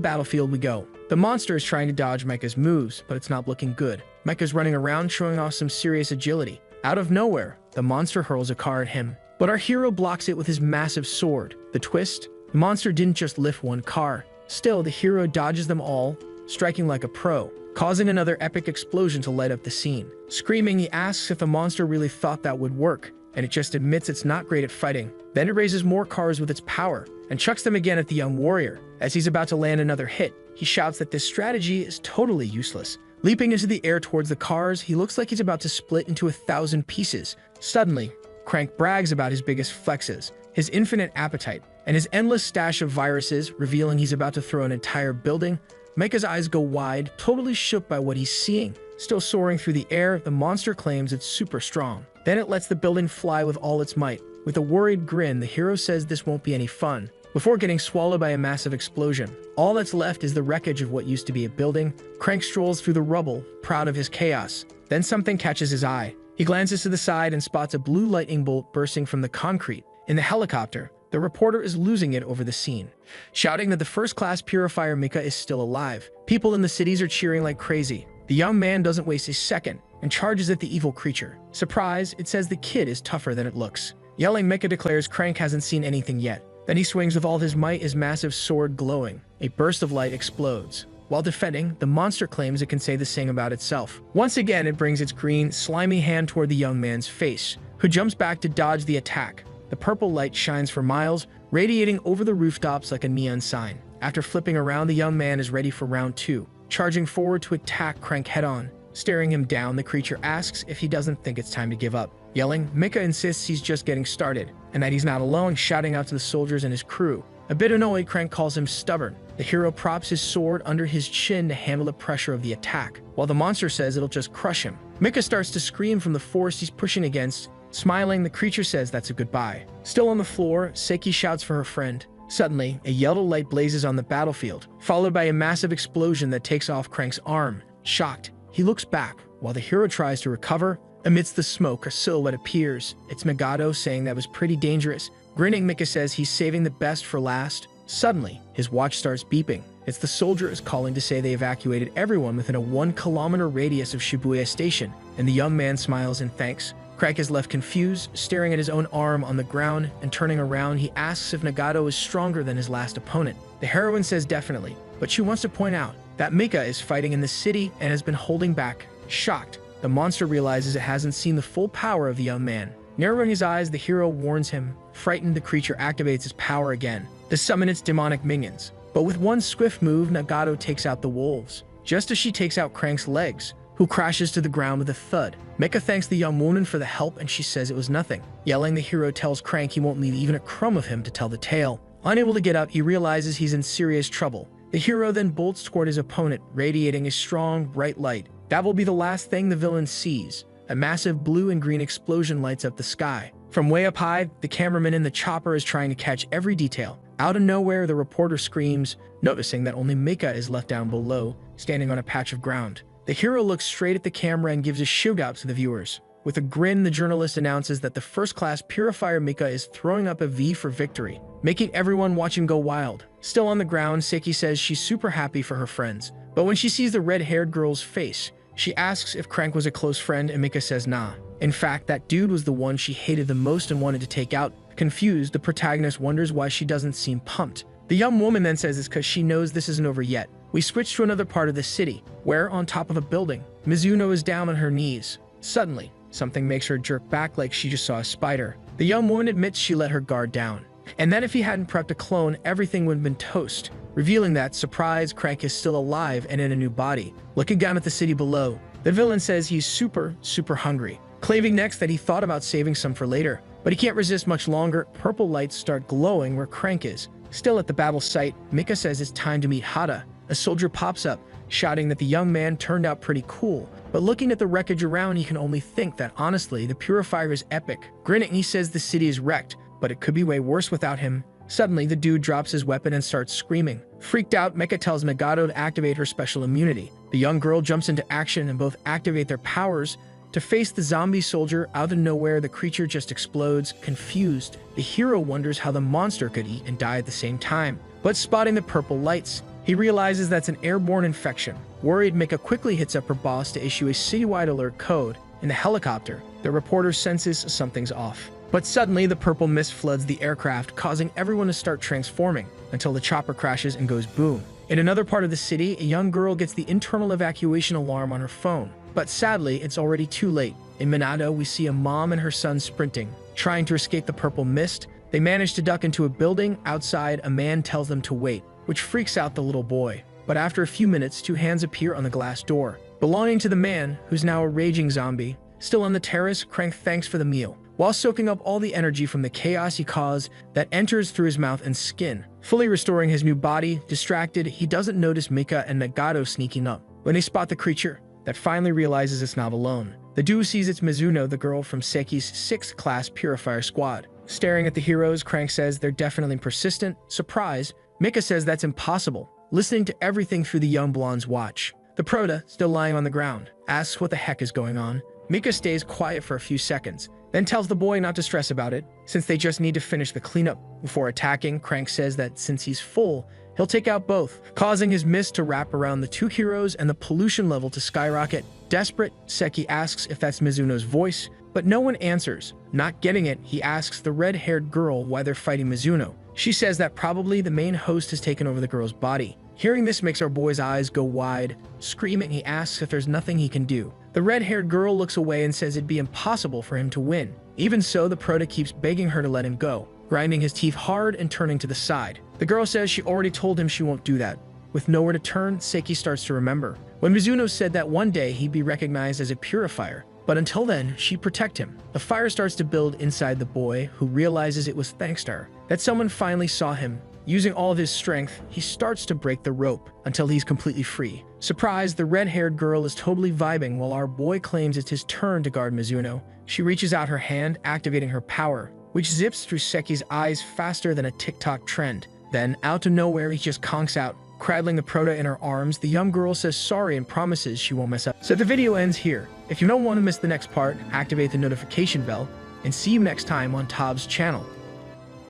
A: battlefield we go. The monster is trying to dodge Mecha's moves, but it's not looking good. Mecha's running around showing off some serious agility. Out of nowhere, the monster hurls a car at him, but our hero blocks it with his massive sword. The twist? The monster didn't just lift one car. Still, the hero dodges them all, striking like a pro, causing another epic explosion to light up the scene. Screaming, he asks if the monster really thought that would work, and it just admits it's not great at fighting. Then it raises more cars with its power, and chucks them again at the young warrior. As he's about to land another hit, he shouts that this strategy is totally useless. Leaping into the air towards the cars, he looks like he's about to split into 1,000 pieces. Suddenly, Crank brags about his biggest flexes, his infinite appetite, and his endless stash of viruses, revealing he's about to throw an entire building. Mecha's eyes go wide, totally shook by what he's seeing. Still soaring through the air, the monster claims it's super strong. Then it lets the building fly with all its might. With a worried grin, the hero says this won't be any fun, before getting swallowed by a massive explosion. All that's left is the wreckage of what used to be a building. Crank strolls through the rubble, proud of his chaos. Then something catches his eye. He glances to the side and spots a blue lightning bolt bursting from the concrete. In the helicopter, the reporter is losing it over the scene, shouting that the first-class purifier Mika is still alive. People in the cities are cheering like crazy. The young man doesn't waste a second and charges at the evil creature. Surprise, it says the kid is tougher than it looks. Yelling, Mika declares Crank hasn't seen anything yet. Then he swings with all his might, his massive sword glowing. A burst of light explodes. While defending, the monster claims it can say the same about itself. Once again, it brings its green, slimy hand toward the young man's face, who jumps back to dodge the attack. The purple light shines for miles, radiating over the rooftops like a neon sign. After flipping around, the young man is ready for round 2, charging forward to attack Crank head-on. Staring him down, the creature asks if he doesn't think it's time to give up. Yelling, Mika insists he's just getting started, and that he's not alone, shouting out to the soldiers and his crew. A bit annoyed, Crank calls him stubborn. The hero props his sword under his chin to handle the pressure of the attack, while the monster says it'll just crush him. Mika starts to scream from the force he's pushing against. Smiling, the creature says that's a goodbye. Still on the floor, Seiki shouts for her friend. Suddenly, a yellow light blazes on the battlefield, followed by a massive explosion that takes off Crank's arm. Shocked, he looks back, while the hero tries to recover. Amidst the smoke, a silhouette appears. It's Megado, saying that was pretty dangerous. Grinning, Mika says he's saving the best for last. Suddenly, his watch starts beeping. It's the soldiers calling to say they evacuated everyone within a 1-kilometer radius of Shibuya Station, and the young man smiles in thanks. Crank is left confused, staring at his own arm on the ground, and turning around, he asks if Nagato is stronger than his last opponent. The heroine says definitely, but she wants to point out that Mika is fighting in the city and has been holding back. Shocked, the monster realizes it hasn't seen the full power of the young man. Narrowing his eyes, the hero warns him. Frightened, the creature activates his power again to summon its demonic minions. But with one swift move, Nagato takes out the wolves, just as she takes out Crank's legs, who crashes to the ground with a thud. Mika thanks the young woman for the help, and she says it was nothing. Yelling, the hero tells Crank he won't leave even a crumb of him to tell the tale. Unable to get up, he realizes he's in serious trouble. The hero then bolts toward his opponent, radiating a strong, bright light. That will be the last thing the villain sees. A massive blue and green explosion lights up the sky. From way up high, the cameraman in the chopper is trying to catch every detail. Out of nowhere, the reporter screams, noticing that only Mika is left down below, standing on a patch of ground. The hero looks straight at the camera and gives a shout-out to the viewers. With a grin, the journalist announces that the first-class purifier Mika is throwing up a V for victory, making everyone watching go wild. Still on the ground, Seiki says she's super happy for her friends, but when she sees the red-haired girl's face, she asks if Crank was a close friend, and Mika says nah. In fact, that dude was the one she hated the most and wanted to take out. Confused, the protagonist wonders why she doesn't seem pumped. The young woman then says it's because she knows this isn't over yet. We switch to another part of the city, where, on top of a building, Mizuno is down on her knees. Suddenly, Something makes her jerk back like she just saw a spider. The young woman admits she let her guard down, and that if he hadn't prepped a clone, everything would have been toast, revealing that, surprise, Crank is still alive and in a new body. Looking down at the city below, the villain says he's super hungry, claiming next that he thought about saving some for later, but he can't resist much longer. Purple lights start glowing where Crank is. Still at the battle site, Mika says it's time to meet Hada. A soldier pops up, shouting that the young man turned out pretty cool, but looking at the wreckage around, he can only think that honestly, the Purifier is epic. Grinning, he says the city is wrecked, but it could be way worse without him. Suddenly, the dude drops his weapon and starts screaming. Freaked out, Mecha tells Megado to activate her special immunity. The young girl jumps into action and both activate their powers to face the zombie soldier. Out of nowhere, the creature just explodes. Confused, the hero wonders how the monster could eat and die at the same time. But spotting the purple lights, he realizes that's an airborne infection. Worried, Mika quickly hits up her boss to issue a citywide alert code. In the helicopter, the reporter senses something's off. But suddenly, the purple mist floods the aircraft, causing everyone to start transforming, until the chopper crashes and goes boom. In another part of the city, a young girl gets the internal evacuation alarm on her phone. But sadly, it's already too late. In Manado, we see a mom and her son sprinting, trying to escape the purple mist. They manage to duck into a building. Outside, a man tells them to wait, which freaks out the little boy. But after a few minutes, two hands appear on the glass door, belonging to the man, who's now a raging zombie. Still on the terrace, Crank thanks for the meal, while soaking up all the energy from the chaos he caused that enters through his mouth and skin. Fully restoring his new body, distracted, he doesn't notice Mika and Nagato sneaking up. When they spot the creature, that finally realizes it's not alone. The duo sees it's Mizuno, the girl from Seki's 6th class Purifier squad. Staring at the heroes, Crank says they're definitely persistent. Surprised, Mika says that's impossible, listening to everything through the young blonde's watch. The Proto, still lying on the ground, asks what the heck is going on. Mika stays quiet for a few seconds, then tells the boy not to stress about it, since they just need to finish the cleanup. Before attacking, Crank says that since he's full, he'll take out both, causing his mist to wrap around the two heroes and the pollution level to skyrocket. Desperate, Seki asks if that's Mizuno's voice, but no one answers. Not getting it, he asks the red-haired girl why they're fighting Mizuno. She says that probably the main host has taken over the girl's body. Hearing this makes our boy's eyes go wide. Screaming, he asks if there's nothing he can do. The red-haired girl looks away and says it'd be impossible for him to win. Even so, the Proto keeps begging her to let him go, grinding his teeth hard and turning to the side. The girl says she already told him she won't do that. With nowhere to turn, Seki starts to remember when Mizuno said that one day he'd be recognized as a purifier, but until then, she'd protect him. The fire starts to build inside the boy, who realizes it was thanks to her that someone finally saw him. Using all of his strength, he starts to break the rope until he's completely free. Surprised, the red-haired girl is totally vibing while our boy claims it's his turn to guard Mizuno. She reaches out her hand, activating her power, which zips through Seki's eyes faster than a TikTok trend. Then, out of nowhere, he just conks out, cradling the Proto in her arms. The young girl says sorry and promises she won't mess up. So the video ends here. If you don't want to miss the next part, activate the notification bell, and see you next time on Tob's channel.